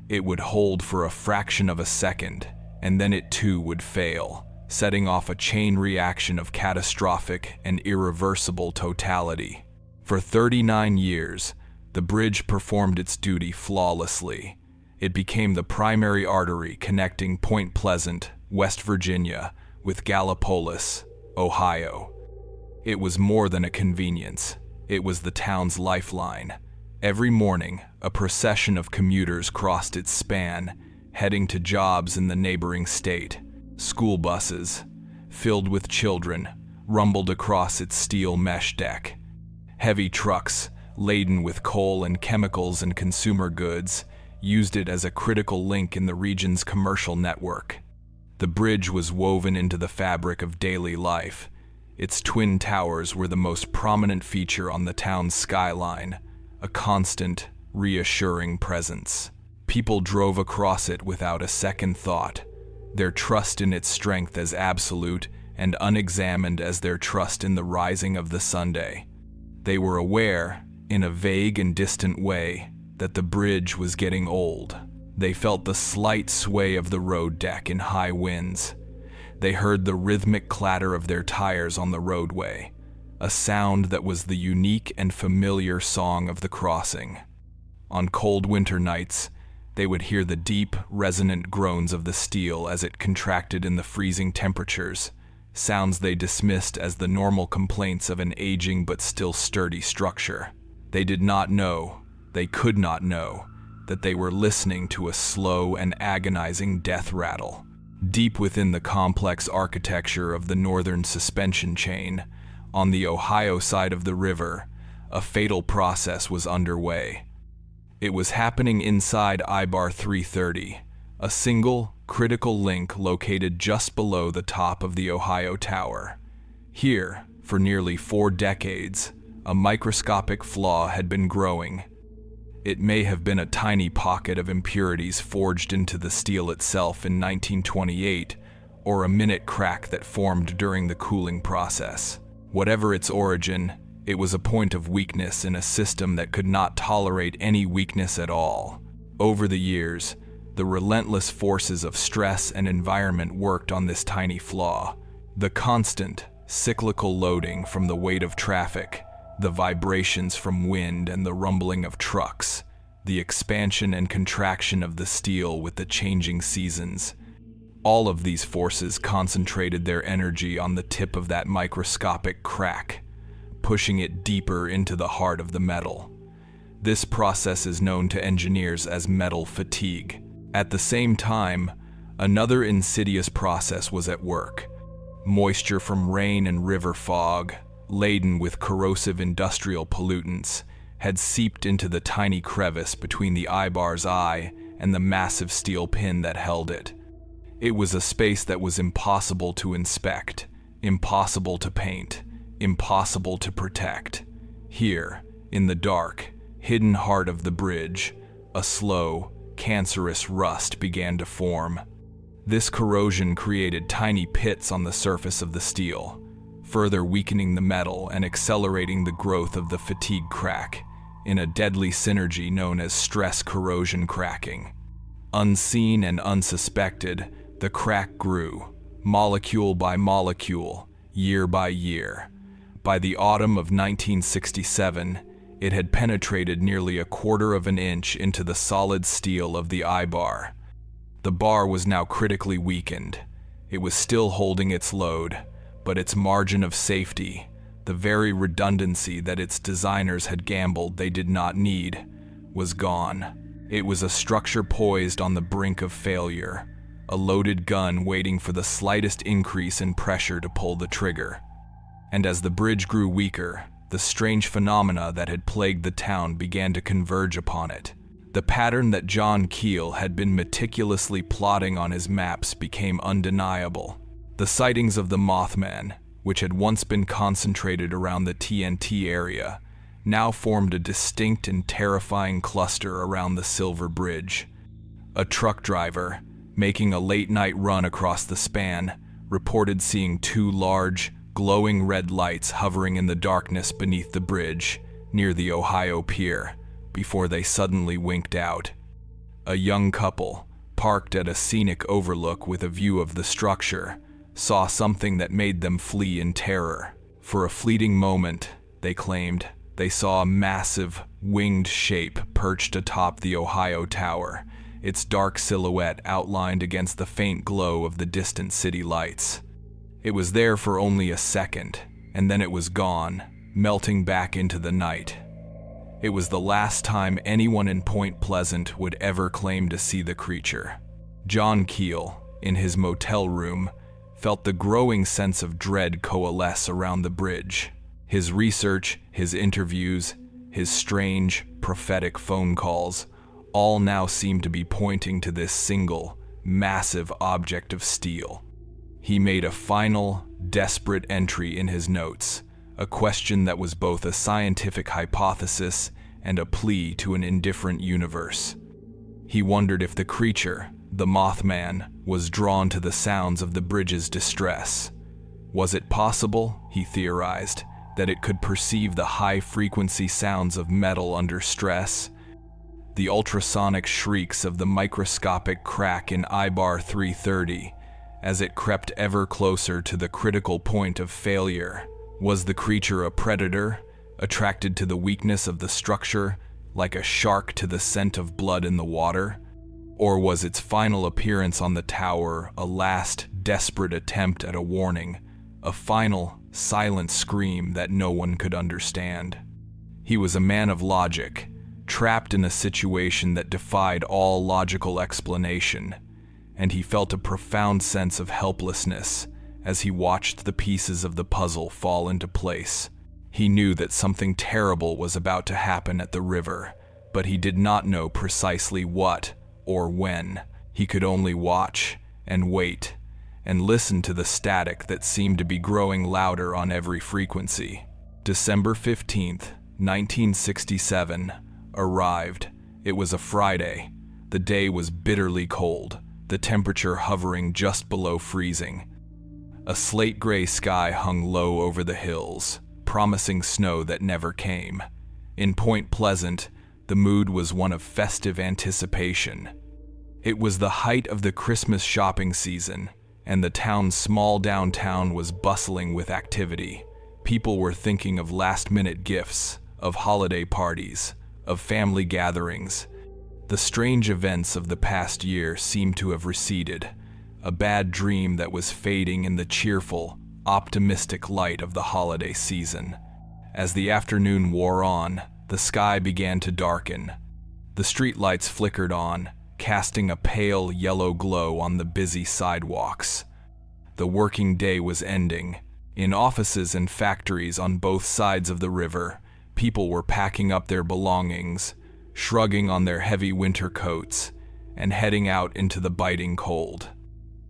It would hold for a fraction of a second, and then it too would fail, setting off a chain reaction of catastrophic and irreversible totality. For 39 years, the bridge performed its duty flawlessly. It became the primary artery connecting Point Pleasant, West Virginia, with Gallipolis, Ohio. It was more than a convenience. It was the town's lifeline. Every morning, a procession of commuters crossed its span, heading to jobs in the neighboring state. School buses, filled with children, rumbled across its steel mesh deck. Heavy trucks, laden with coal and chemicals and consumer goods, used it as a critical link in the region's commercial network. The bridge was woven into the fabric of daily life. Its twin towers were the most prominent feature on the town's skyline, a constant, reassuring presence. People drove across it without a second thought, their trust in its strength as absolute and unexamined as their trust in the rising of the Sunday. They were aware, in a vague and distant way, that the bridge was getting old. They felt the slight sway of the road deck in high winds. They heard the rhythmic clatter of their tires on the roadway, a sound that was the unique and familiar song of the crossing. On cold winter nights, they would hear the deep, resonant groans of the steel as it contracted in the freezing temperatures, sounds they dismissed as the normal complaints of an aging but still sturdy structure. They did not know, they could not know, that they were listening to a slow and agonizing death rattle. Deep within the complex architecture of the northern suspension chain, on the Ohio side of the river, a fatal process was underway. It was happening inside I-bar 330, a single, critical link located just below the top of the Ohio Tower. Here, for nearly 4 decades, a microscopic flaw had been growing. It may have been a tiny pocket of impurities forged into the steel itself in 1928, or a minute crack that formed during the cooling process. Whatever its origin, it was a point of weakness in a system that could not tolerate any weakness at all. Over the years, the relentless forces of stress and environment worked on this tiny flaw. The constant, cyclical loading from the weight of traffic, the vibrations from wind and the rumbling of trucks, the expansion and contraction of the steel with the changing seasons. All of these forces concentrated their energy on the tip of that microscopic crack, pushing it deeper into the heart of the metal. This process is known to engineers as metal fatigue. At the same time, another insidious process was at work. Moisture from rain and river fog, laden with corrosive industrial pollutants, had seeped into the tiny crevice between the I-bar's eye and the massive steel pin that held it. It was a space that was impossible to inspect, impossible to paint, impossible to protect. Here, in the dark, hidden heart of the bridge, a slow, cancerous rust began to form. This corrosion created tiny pits on the surface of the steel, further weakening the metal and accelerating the growth of the fatigue crack, in a deadly synergy known as stress corrosion cracking. Unseen and unsuspected, the crack grew, molecule by molecule, year by year. By the autumn of 1967, it had penetrated nearly 1/4 of an inch into the solid steel of the I-bar. The bar was now critically weakened. It was still holding its load, but its margin of safety, the very redundancy that its designers had gambled they did not need, was gone. It was a structure poised on the brink of failure, a loaded gun waiting for the slightest increase in pressure to pull the trigger. And as the bridge grew weaker, the strange phenomena that had plagued the town began to converge upon it. The pattern that John Keel had been meticulously plotting on his maps became undeniable. The sightings of the Mothman, which had once been concentrated around the TNT area, now formed a distinct and terrifying cluster around the Silver Bridge. A truck driver, making a late-night run across the span, reported seeing 2 large, glowing red lights hovering in the darkness beneath the bridge, near the Ohio Pier, before they suddenly winked out. A young couple, parked at a scenic overlook with a view of the structure, saw something that made them flee in terror. For a fleeting moment, they claimed, they saw a massive, winged shape perched atop the Ohio Tower, its dark silhouette outlined against the faint glow of the distant city lights. It was there for only a second, and then it was gone, melting back into the night. It was the last time anyone in Point Pleasant would ever claim to see the creature. John Keel, in his motel room, felt the growing sense of dread coalesce around the bridge. His research, his interviews, his strange, prophetic phone calls, all now seemed to be pointing to this single, massive object of steel. He made a final, desperate entry in his notes, a question that was both a scientific hypothesis and a plea to an indifferent universe. He wondered if the creature, the Mothman, was drawn to the sounds of the bridge's distress. Was it possible, he theorized, that it could perceive the high-frequency sounds of metal under stress? The ultrasonic shrieks of the microscopic crack in IBAR 330, as it crept ever closer to the critical point of failure. Was the creature a predator, attracted to the weakness of the structure, like a shark to the scent of blood in the water? Or was its final appearance on the tower a last, desperate attempt at a warning, a final, silent scream that no one could understand? He was a man of logic, trapped in a situation that defied all logical explanation, and he felt a profound sense of helplessness as he watched the pieces of the puzzle fall into place. He knew that something terrible was about to happen at the river, but he did not know precisely what or when. He could only watch and wait and listen to the static that seemed to be growing louder on every frequency. December 15th, 1967, arrived. It was a Friday. The day was bitterly cold, the temperature hovering just below freezing. A slate-gray sky hung low over the hills, promising snow that never came. In Point Pleasant, the mood was one of festive anticipation. It was the height of the Christmas shopping season, and the town's small downtown was bustling with activity. People were thinking of last-minute gifts, of holiday parties, of family gatherings. The strange events of the past year seemed to have receded, a bad dream that was fading in the cheerful, optimistic light of the holiday season. As the afternoon wore on, the sky began to darken. The streetlights flickered on, casting a pale yellow glow on the busy sidewalks. The working day was ending. In offices and factories on both sides of the river, people were packing up their belongings, shrugging on their heavy winter coats, and heading out into the biting cold.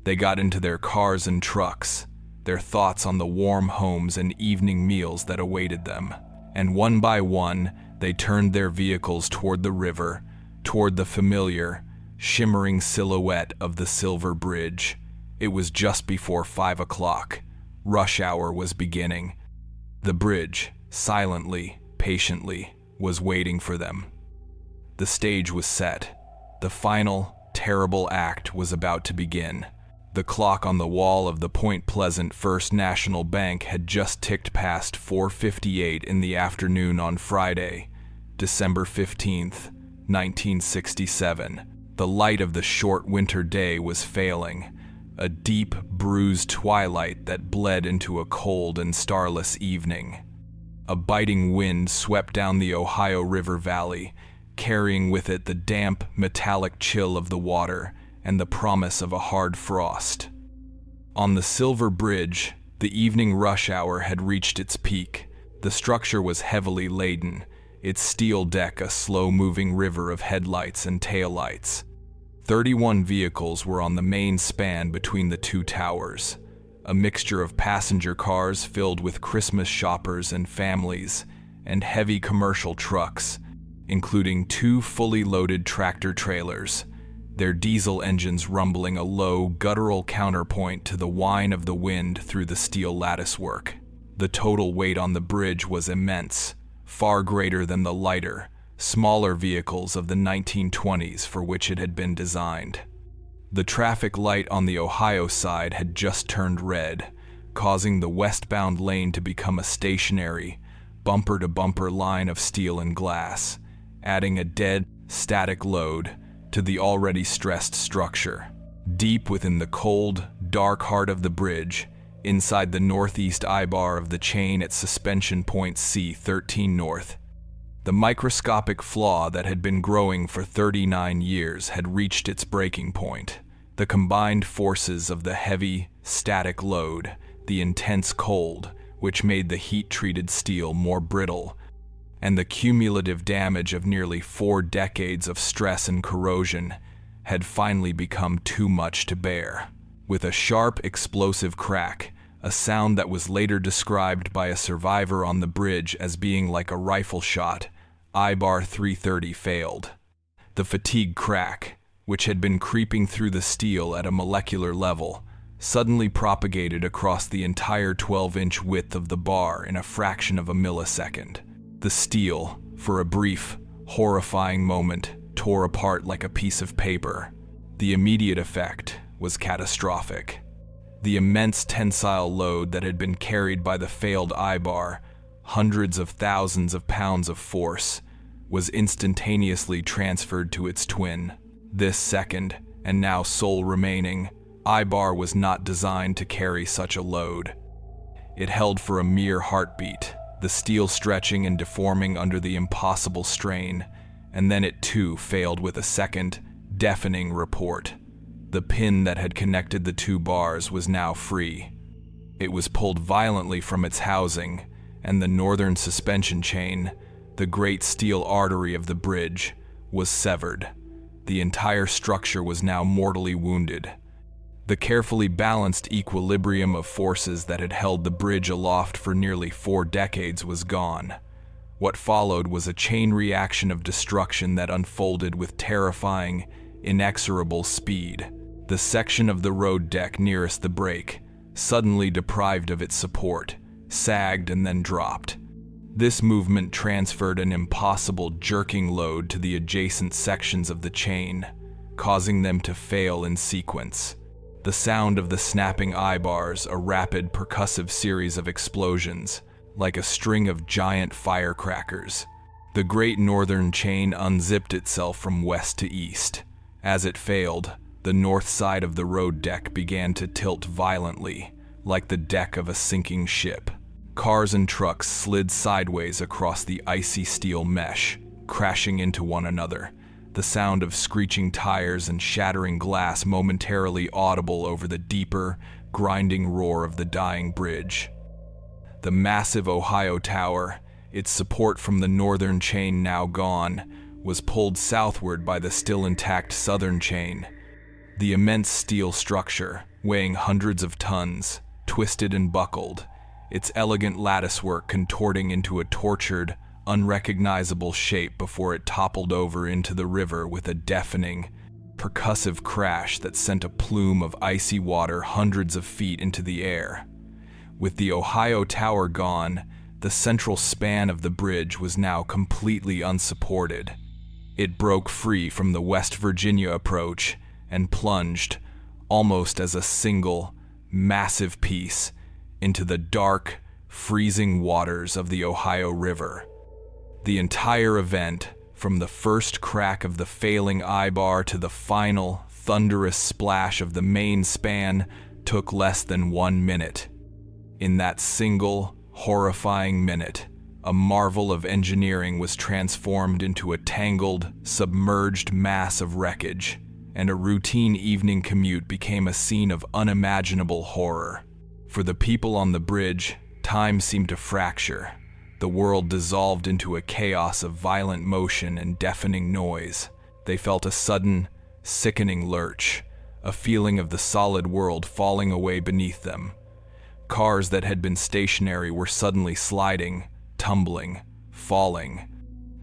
They got into their cars and trucks, their thoughts on the warm homes and evening meals that awaited them, and one by one, they turned their vehicles toward the river, toward the familiar, shimmering silhouette of the Silver Bridge. It was just before 5 o'clock. Rush hour was beginning. The bridge, silently, patiently, was waiting for them. The stage was set. The final, terrible act was about to begin. The clock on the wall of the Point Pleasant First National Bank had just ticked past 4:58 in the afternoon on Friday, December 15th, 1967. The light of the short winter day was failing, a deep, bruised twilight that bled into a cold and starless evening. A biting wind swept down the Ohio River Valley, carrying with it the damp, metallic chill of the water and the promise of a hard frost. On the Silver Bridge, the evening rush hour had reached its peak. The structure was heavily laden, its steel deck a slow-moving river of headlights and taillights. 31 vehicles were on the main span between the two towers, a mixture of passenger cars filled with Christmas shoppers and families, and heavy commercial trucks, including 2 fully loaded tractor trailers, their diesel engines rumbling a low, guttural counterpoint to the whine of the wind through the steel latticework. The total weight on the bridge was immense, far greater than the lighter, smaller vehicles of the 1920s for which it had been designed. The traffic light on the Ohio side had just turned red, causing the westbound lane to become a stationary, bumper-to-bumper line of steel and glass, adding a dead, static load to the already stressed structure. Deep within the cold, dark heart of the bridge, inside the northeast eye-bar of the chain at suspension point C13 North, the microscopic flaw that had been growing for 39 years had reached its breaking point. The combined forces of the heavy, static load, the intense cold, which made the heat-treated steel more brittle, and the cumulative damage of nearly 4 decades of stress and corrosion had finally become too much to bear. With a sharp, explosive crack, a sound that was later described by a survivor on the bridge as being like a rifle shot, I-bar 330 failed. The fatigue crack, which had been creeping through the steel at a molecular level, suddenly propagated across the entire 12-inch width of the bar in a fraction of a millisecond. The steel, for a brief, horrifying moment, tore apart like a piece of paper. The immediate effect was catastrophic. The immense tensile load that had been carried by the failed I-bar, hundreds of thousands of pounds of force, was instantaneously transferred to its twin. This second, and now sole remaining, I-bar was not designed to carry such a load. It held for a mere heartbeat, the steel stretching and deforming under the impossible strain, and then it too failed with a second, deafening report. The pin that had connected the two bars was now free. It was pulled violently from its housing, and the northern suspension chain, the great steel artery of the bridge, was severed. The entire structure was now mortally wounded. The carefully balanced equilibrium of forces that had held the bridge aloft for nearly 4 decades was gone. What followed was a chain reaction of destruction that unfolded with terrifying, inexorable speed. The section of the road deck nearest the break, suddenly deprived of its support, sagged and then dropped. This movement transferred an impossible jerking load to the adjacent sections of the chain, causing them to fail in sequence. The sound of the snapping I-bars, a rapid percussive series of explosions, like a string of giant firecrackers. The great northern chain unzipped itself from west to east. As it failed, the north side of the road deck began to tilt violently, like the deck of a sinking ship. Cars and trucks slid sideways across the icy steel mesh, crashing into one another, the sound of screeching tires and shattering glass momentarily audible over the deeper, grinding roar of the dying bridge. The massive Ohio Tower, its support from the northern chain now gone, was pulled southward by the still intact southern chain. The immense steel structure, weighing hundreds of tons, twisted and buckled, its elegant latticework contorting into a tortured, unrecognizable shape before it toppled over into the river with a deafening, percussive crash that sent a plume of icy water hundreds of feet into the air. With the Ohio Tower gone, the central span of the bridge was now completely unsupported. It broke free from the West Virginia approach and plunged, almost as a single, massive piece, into the dark, freezing waters of the Ohio River. The entire event, from the first crack of the failing I-bar to the final, thunderous splash of the main span, took less than 1 minute. In that single, horrifying minute, a marvel of engineering was transformed into a tangled, submerged mass of wreckage, and a routine evening commute became a scene of unimaginable horror. For the people on the bridge, time seemed to fracture. The world dissolved into a chaos of violent motion and deafening noise. They felt a sudden, sickening lurch, a feeling of the solid world falling away beneath them. Cars that had been stationary were suddenly sliding, tumbling, falling.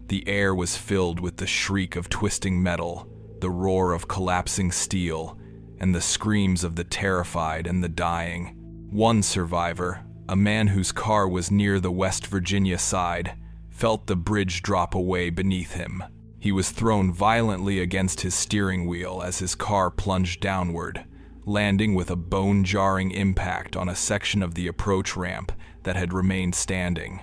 The air was filled with the shriek of twisting metal, the roar of collapsing steel, and the screams of the terrified and the dying. One survivor, a man whose car was near the West Virginia side, felt the bridge drop away beneath him. He was thrown violently against his steering wheel as his car plunged downward, landing with a bone-jarring impact on a section of the approach ramp that had remained standing.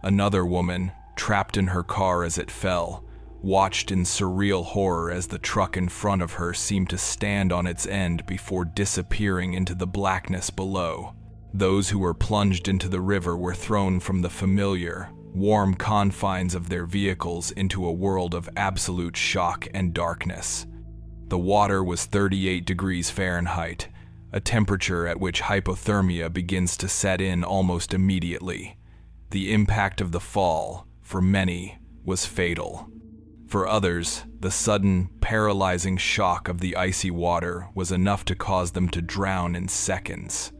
Another woman, trapped in her car as it fell, watched in surreal horror as the truck in front of her seemed to stand on its end before disappearing into the blackness below. Those who were plunged into the river were thrown from the familiar, warm confines of their vehicles into a world of absolute shock and darkness. The water was 38 degrees Fahrenheit, a temperature at which hypothermia begins to set in almost immediately. The impact of the fall, for many, was fatal. For others, the sudden, paralyzing shock of the icy water was enough to cause them to drown in seconds.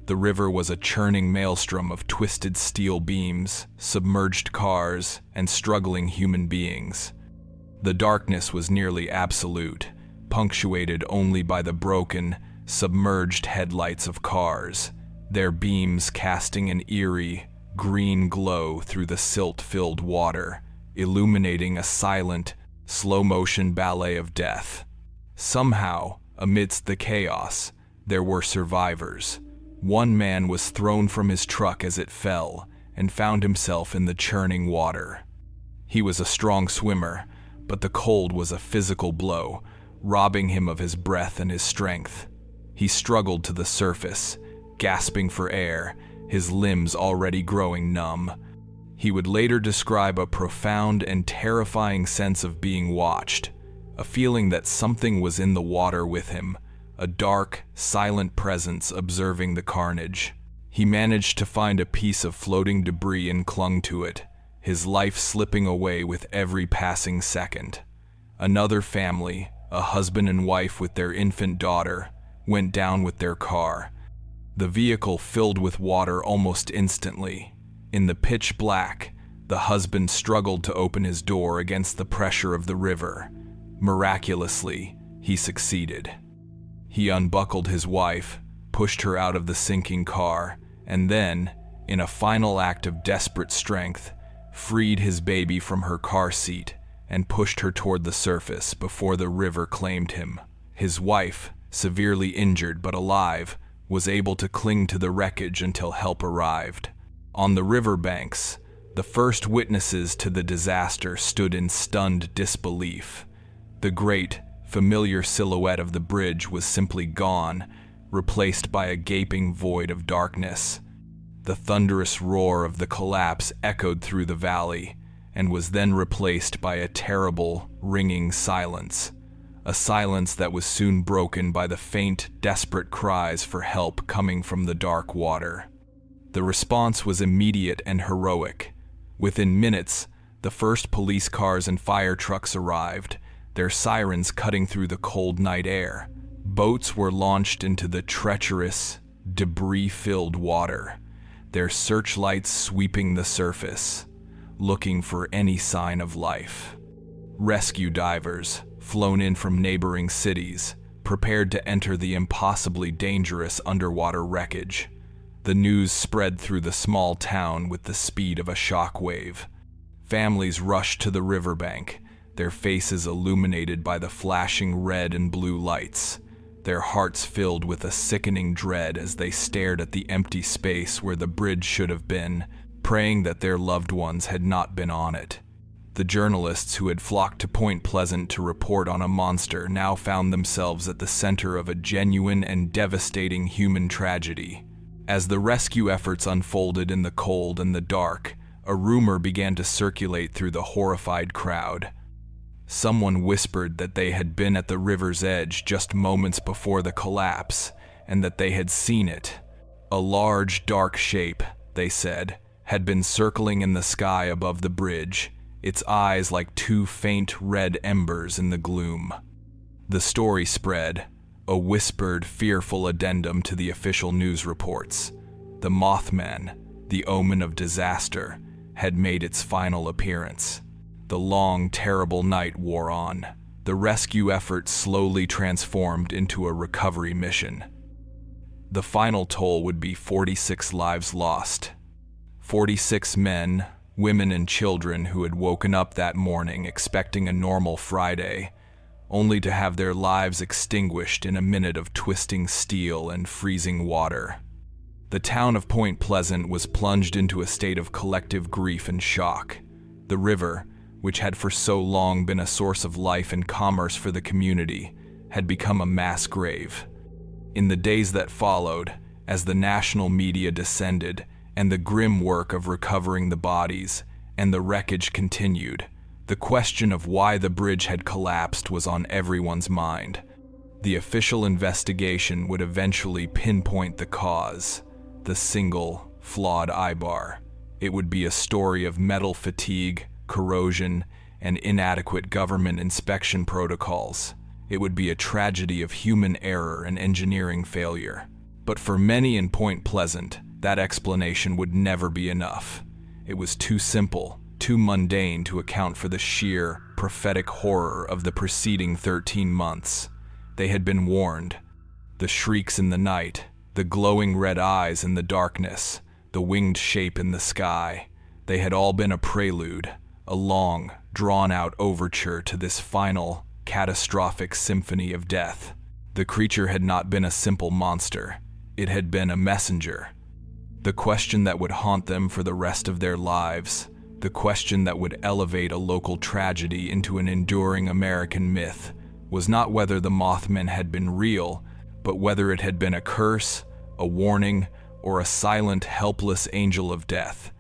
The river was a churning maelstrom of twisted steel beams, submerged cars, and struggling human beings. The darkness was nearly absolute, punctuated only by the broken, submerged headlights of cars, their beams casting an eerie, green glow through the silt-filled water, illuminating a silent, slow-motion ballet of death. Somehow, amidst the chaos, there were survivors. One man was thrown from his truck as it fell and found himself in the churning water. He was a strong swimmer, but the cold was a physical blow, robbing him of his breath and his strength. He struggled to the surface, gasping for air, his limbs already growing numb. He would later describe a profound and terrifying sense of being watched, a feeling that something was in the water with him, a dark, silent presence observing the carnage. He managed to find a piece of floating debris and clung to it, his life slipping away with every passing second. Another family, a husband and wife with their infant daughter, went down with their car. The vehicle filled with water almost instantly. In the pitch black, the husband struggled to open his door against the pressure of the river. Miraculously, he succeeded. He unbuckled his wife, pushed her out of the sinking car, and then, in a final act of desperate strength, freed his baby from her car seat and pushed her toward the surface before the river claimed him. His wife, severely injured but alive, was able to cling to the wreckage until help arrived. On the riverbanks, the first witnesses to the disaster stood in stunned disbelief. The great, familiar silhouette of the bridge was simply gone, replaced by a gaping void of darkness. The thunderous roar of the collapse echoed through the valley, and was then replaced by a terrible, ringing silence. A silence that was soon broken by the faint, desperate cries for help coming from the dark water. The response was immediate and heroic. Within minutes, the first police cars and fire trucks arrived, their sirens cutting through the cold night air. Boats were launched into the treacherous, debris-filled water, their searchlights sweeping the surface, looking for any sign of life. Rescue divers, flown in from neighboring cities, prepared to enter the impossibly dangerous underwater wreckage. The news spread through the small town with the speed of a shockwave. Families rushed to the riverbank, their faces illuminated by the flashing red and blue lights, their hearts filled with a sickening dread as they stared at the empty space where the bridge should have been, praying that their loved ones had not been on it. The journalists who had flocked to Point Pleasant to report on a monster now found themselves at the center of a genuine and devastating human tragedy. As the rescue efforts unfolded in the cold and the dark, a rumor began to circulate through the horrified crowd. Someone whispered that they had been at the river's edge just moments before the collapse, and that they had seen it. A large, dark shape, they said, had been circling in the sky above the bridge, its eyes like two faint red embers in the gloom. The story spread, a whispered, fearful addendum to the official news reports. The Mothman, the omen of disaster, had made its final appearance. The long, terrible night wore on. The rescue effort slowly transformed into a recovery mission. The final toll would be 46 lives lost. 46 men, women, and children who had woken up that morning expecting a normal Friday, only to have their lives extinguished in a minute of twisting steel and freezing water. The town of Point Pleasant was plunged into a state of collective grief and shock. The river, which had for so long been a source of life and commerce for the community, had become a mass grave. In the days that followed, as the national media descended, and the grim work of recovering the bodies and the wreckage continued, the question of why the bridge had collapsed was on everyone's mind. The official investigation would eventually pinpoint the cause, the single, flawed eye bar. It would be a story of metal fatigue, corrosion, and inadequate government inspection protocols. It would be a tragedy of human error and engineering failure. But for many in Point Pleasant, that explanation would never be enough. It was too simple, too mundane to account for the sheer, prophetic horror of the preceding 13 months. They had been warned. The shrieks in the night, the glowing red eyes in the darkness, the winged shape in the sky, they had all been a prelude, a long, drawn-out overture to this final, catastrophic symphony of death. The creature had not been a simple monster. It had been a messenger. The question that would haunt them for the rest of their lives, the question that would elevate a local tragedy into an enduring American myth, was not whether the Mothman had been real, but whether it had been a curse, a warning, or a silent, helpless angel of death.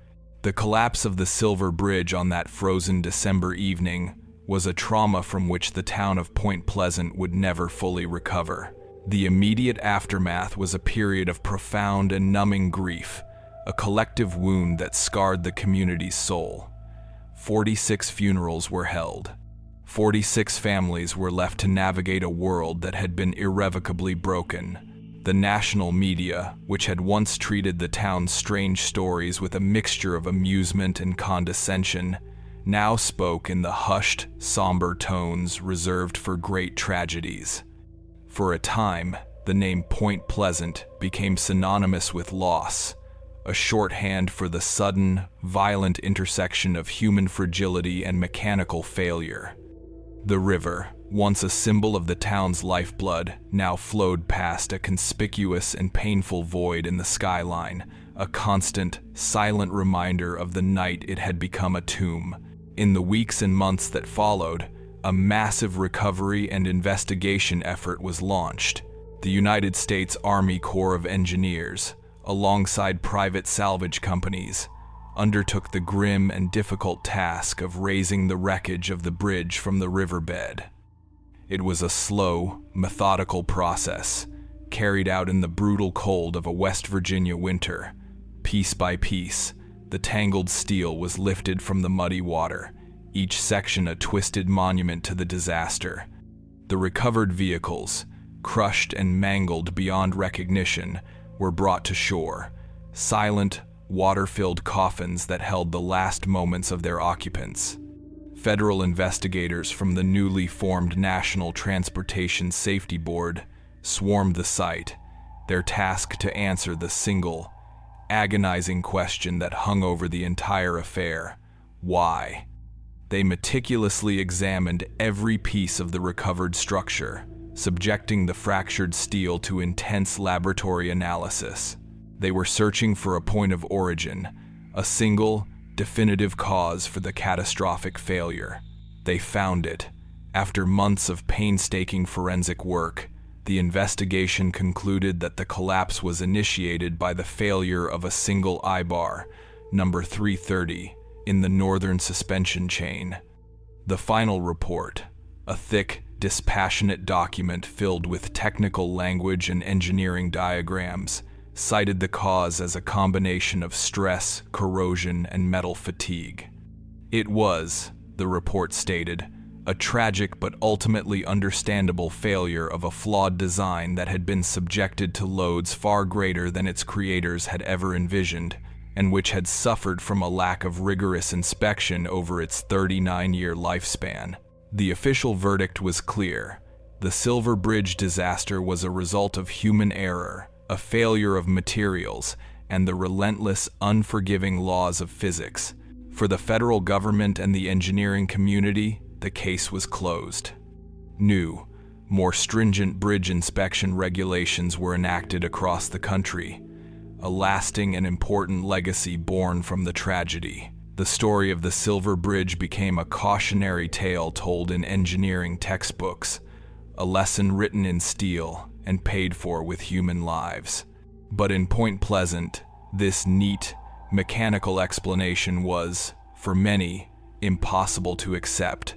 The collapse of the Silver Bridge on that frozen December evening was a trauma from which the town of Point Pleasant would never fully recover. The immediate aftermath was a period of profound and numbing grief, a collective wound that scarred the community's soul. 46 funerals were held. 46 families were left to navigate a world that had been irrevocably broken. The national media, which had once treated the town's strange stories with a mixture of amusement and condescension, now spoke in the hushed, somber tones reserved for great tragedies. For a time, the name Point Pleasant became synonymous with loss, a shorthand for the sudden, violent intersection of human fragility and mechanical failure. The river, once a symbol of the town's lifeblood, now flowed past a conspicuous and painful void in the skyline, a constant, silent reminder of the night it had become a tomb. In the weeks and months that followed, a massive recovery and investigation effort was launched. The United States Army Corps of Engineers, alongside private salvage companies, undertook the grim and difficult task of raising the wreckage of the bridge from the riverbed. It was a slow, methodical process, carried out in the brutal cold of a West Virginia winter. Piece by piece, the tangled steel was lifted from the muddy water, each section a twisted monument to the disaster. The recovered vehicles, crushed and mangled beyond recognition, were brought to shore, silent, water-filled coffins that held the last moments of their occupants. Federal investigators from the newly formed National Transportation Safety Board swarmed the site, their task to answer the single, agonizing question that hung over the entire affair: why? They meticulously examined every piece of the recovered structure, subjecting the fractured steel to intense laboratory analysis. They were searching for a point of origin, a single, definitive cause for the catastrophic failure. They found it. After months of painstaking forensic work, the investigation concluded that the collapse was initiated by the failure of a single eye-bar, number 330, in the northern suspension chain. The final report, a thick, dispassionate document filled with technical language and engineering diagrams, cited the cause as a combination of stress, corrosion, and metal fatigue. It was, the report stated, a tragic but ultimately understandable failure of a flawed design that had been subjected to loads far greater than its creators had ever envisioned, and which had suffered from a lack of rigorous inspection over its 39-year lifespan. The official verdict was clear. The Silver Bridge disaster was a result of human error, a failure of materials, and the relentless, unforgiving laws of physics. For the federal government and the engineering community, the case was closed. New, more stringent bridge inspection regulations were enacted across the country, a lasting and important legacy born from the tragedy. The story of the Silver Bridge became a cautionary tale told in engineering textbooks, a lesson written in steel and paid for with human lives. But in Point Pleasant, this neat, mechanical explanation was, for many, impossible to accept.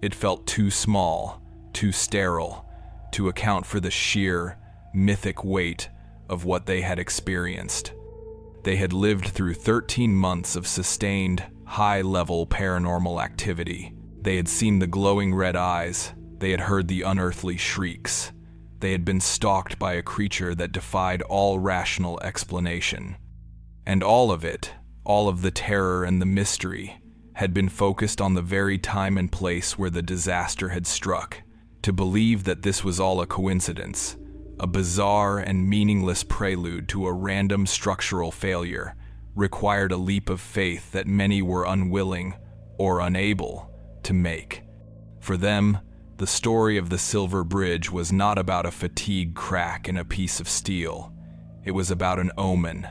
It felt too small, too sterile, to account for the sheer, mythic weight of what they had experienced. They had lived through 13 months of sustained, high-level paranormal activity. They had seen the glowing red eyes. They had heard the unearthly shrieks. They had been stalked by a creature that defied all rational explanation. And all of it, all of the terror and the mystery, had been focused on the very time and place where the disaster had struck. To believe that this was all a coincidence, a bizarre and meaningless prelude to a random structural failure, required a leap of faith that many were unwilling or unable to make. For them, the story of the Silver Bridge was not about a fatigue crack in a piece of steel. It was about an omen.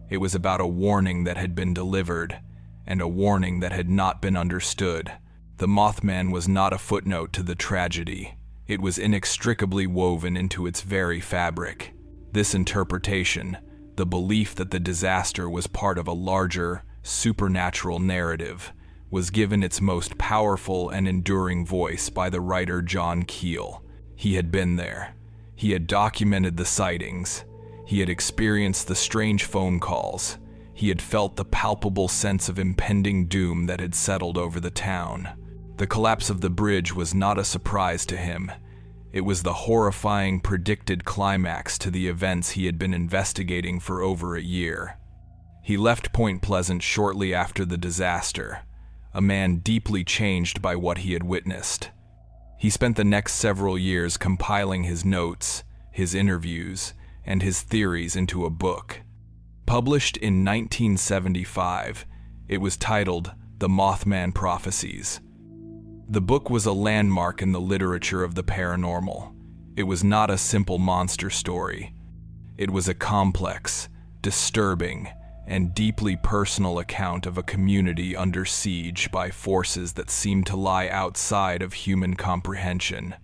It was about a warning that had been delivered, and a warning that had not been understood. The Mothman was not a footnote to the tragedy. It was inextricably woven into its very fabric. This interpretation, the belief that the disaster was part of a larger, supernatural narrative, was given its most powerful and enduring voice by the writer John Keel. He had been there. He had documented the sightings. He had experienced the strange phone calls. He had felt the palpable sense of impending doom that had settled over the town. The collapse of the bridge was not a surprise to him. It was the horrifying predicted climax to the events he had been investigating for over a year. He left Point Pleasant shortly after the disaster, a man deeply changed by what he had witnessed. He spent the next several years compiling his notes, his interviews, and his theories into a book. Published in 1975, it was titled The Mothman Prophecies. The book was a landmark in the literature of the paranormal. It was not a simple monster story. It was a complex, disturbing, and deeply personal account of a community under siege by forces that seemed to lie outside of human comprehension.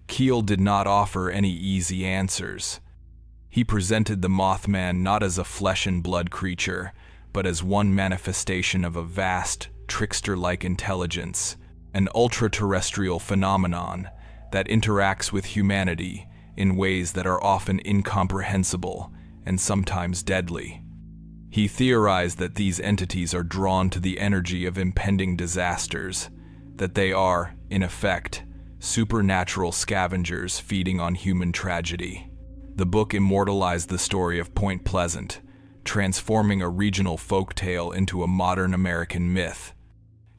Keel did not offer any easy answers. He presented the Mothman not as a flesh and blood creature, but as one manifestation of a vast, trickster-like intelligence, an ultra-terrestrial phenomenon that interacts with humanity in ways that are often incomprehensible and sometimes deadly. He theorized that these entities are drawn to the energy of impending disasters, that they are, in effect, supernatural scavengers feeding on human tragedy. The book immortalized the story of Point Pleasant, transforming a regional folktale into a modern American myth.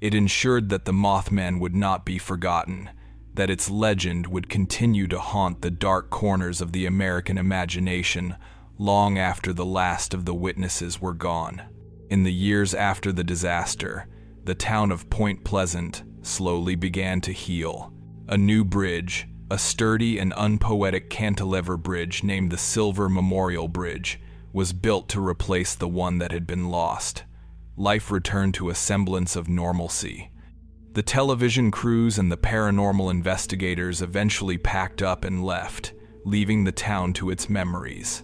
It ensured that the Mothman would not be forgotten, that its legend would continue to haunt the dark corners of the American imagination long after the last of the witnesses were gone. In the years after the disaster, the town of Point Pleasant slowly began to heal. A new bridge, a sturdy and unpoetic cantilever bridge named the Silver Memorial Bridge, was built to replace the one that had been lost. Life returned to a semblance of normalcy. The television crews and the paranormal investigators eventually packed up and left, leaving the town to its memories.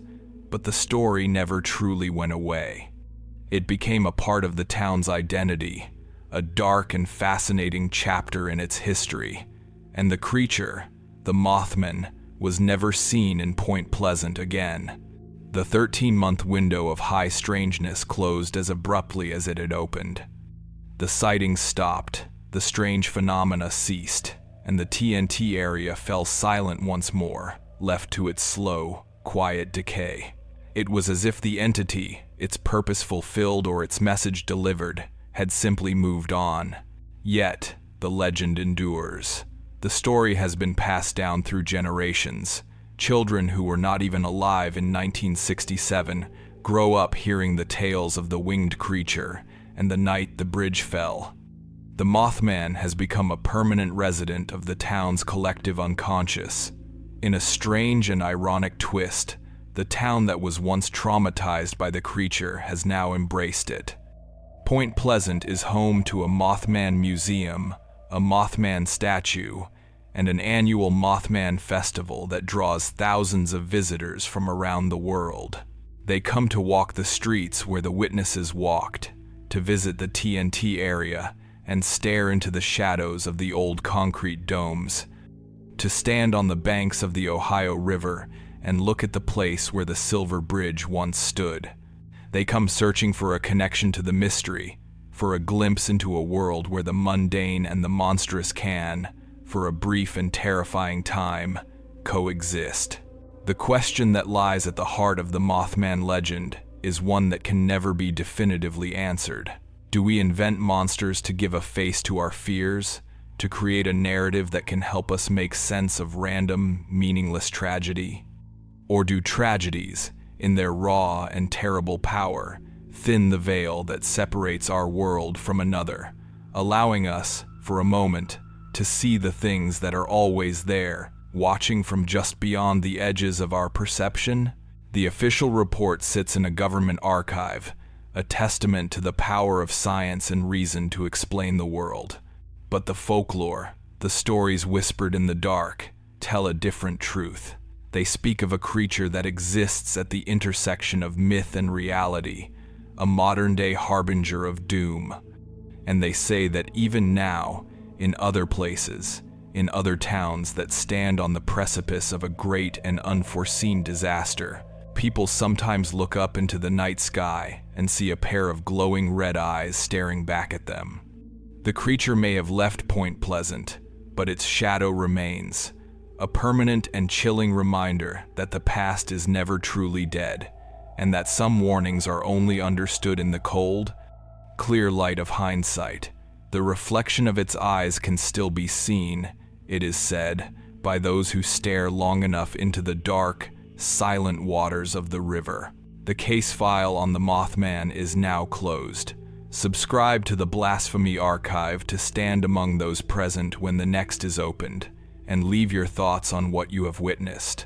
But the story never truly went away. It became a part of the town's identity, a dark and fascinating chapter in its history. And the creature, the Mothman, was never seen in Point Pleasant again. The 13-month window of high strangeness closed as abruptly as it had opened. The sightings stopped, the strange phenomena ceased, and the TNT area fell silent once more, left to its slow, quiet decay. It was as if the entity, its purpose fulfilled or its message delivered, had simply moved on. Yet, the legend endures. The story has been passed down through generations. Children who were not even alive in 1967 grow up hearing the tales of the winged creature and the night the bridge fell. The Mothman has become a permanent resident of the town's collective unconscious. In a strange and ironic twist, the town that was once traumatized by the creature has now embraced it. Point Pleasant is home to a Mothman museum, a Mothman statue, and an annual Mothman festival that draws thousands of visitors from around the world. They come to walk the streets where the witnesses walked, to visit the TNT area and stare into the shadows of the old concrete domes, to stand on the banks of the Ohio River and look at the place where the Silver Bridge once stood. They come searching for a connection to the mystery, for a glimpse into a world where the mundane and the monstrous can, for a brief and terrifying time, coexist. The question that lies at the heart of the Mothman legend is one that can never be definitively answered. Do we invent monsters to give a face to our fears, to create a narrative that can help us make sense of random, meaningless tragedy? Or do tragedies, in their raw and terrible power, thin the veil that separates our world from another, allowing us, for a moment, to see the things that are always there, watching from just beyond the edges of our perception? The official report sits in a government archive, a testament to the power of science and reason to explain the world. But the folklore, the stories whispered in the dark, tell a different truth. They speak of a creature that exists at the intersection of myth and reality, a modern-day harbinger of doom. And they say that even now, in other places, in other towns that stand on the precipice of a great and unforeseen disaster, people sometimes look up into the night sky and see a pair of glowing red eyes staring back at them. The creature may have left Point Pleasant, but its shadow remains, a permanent and chilling reminder that the past is never truly dead, and that some warnings are only understood in the cold, clear light of hindsight. The reflection of its eyes can still be seen, it is said, by those who stare long enough into the dark, silent waters of the river. The case file on the Mothman is now closed. Subscribe to the Blasphemy Archive to stand among those present when the next is opened, and leave your thoughts on what you have witnessed.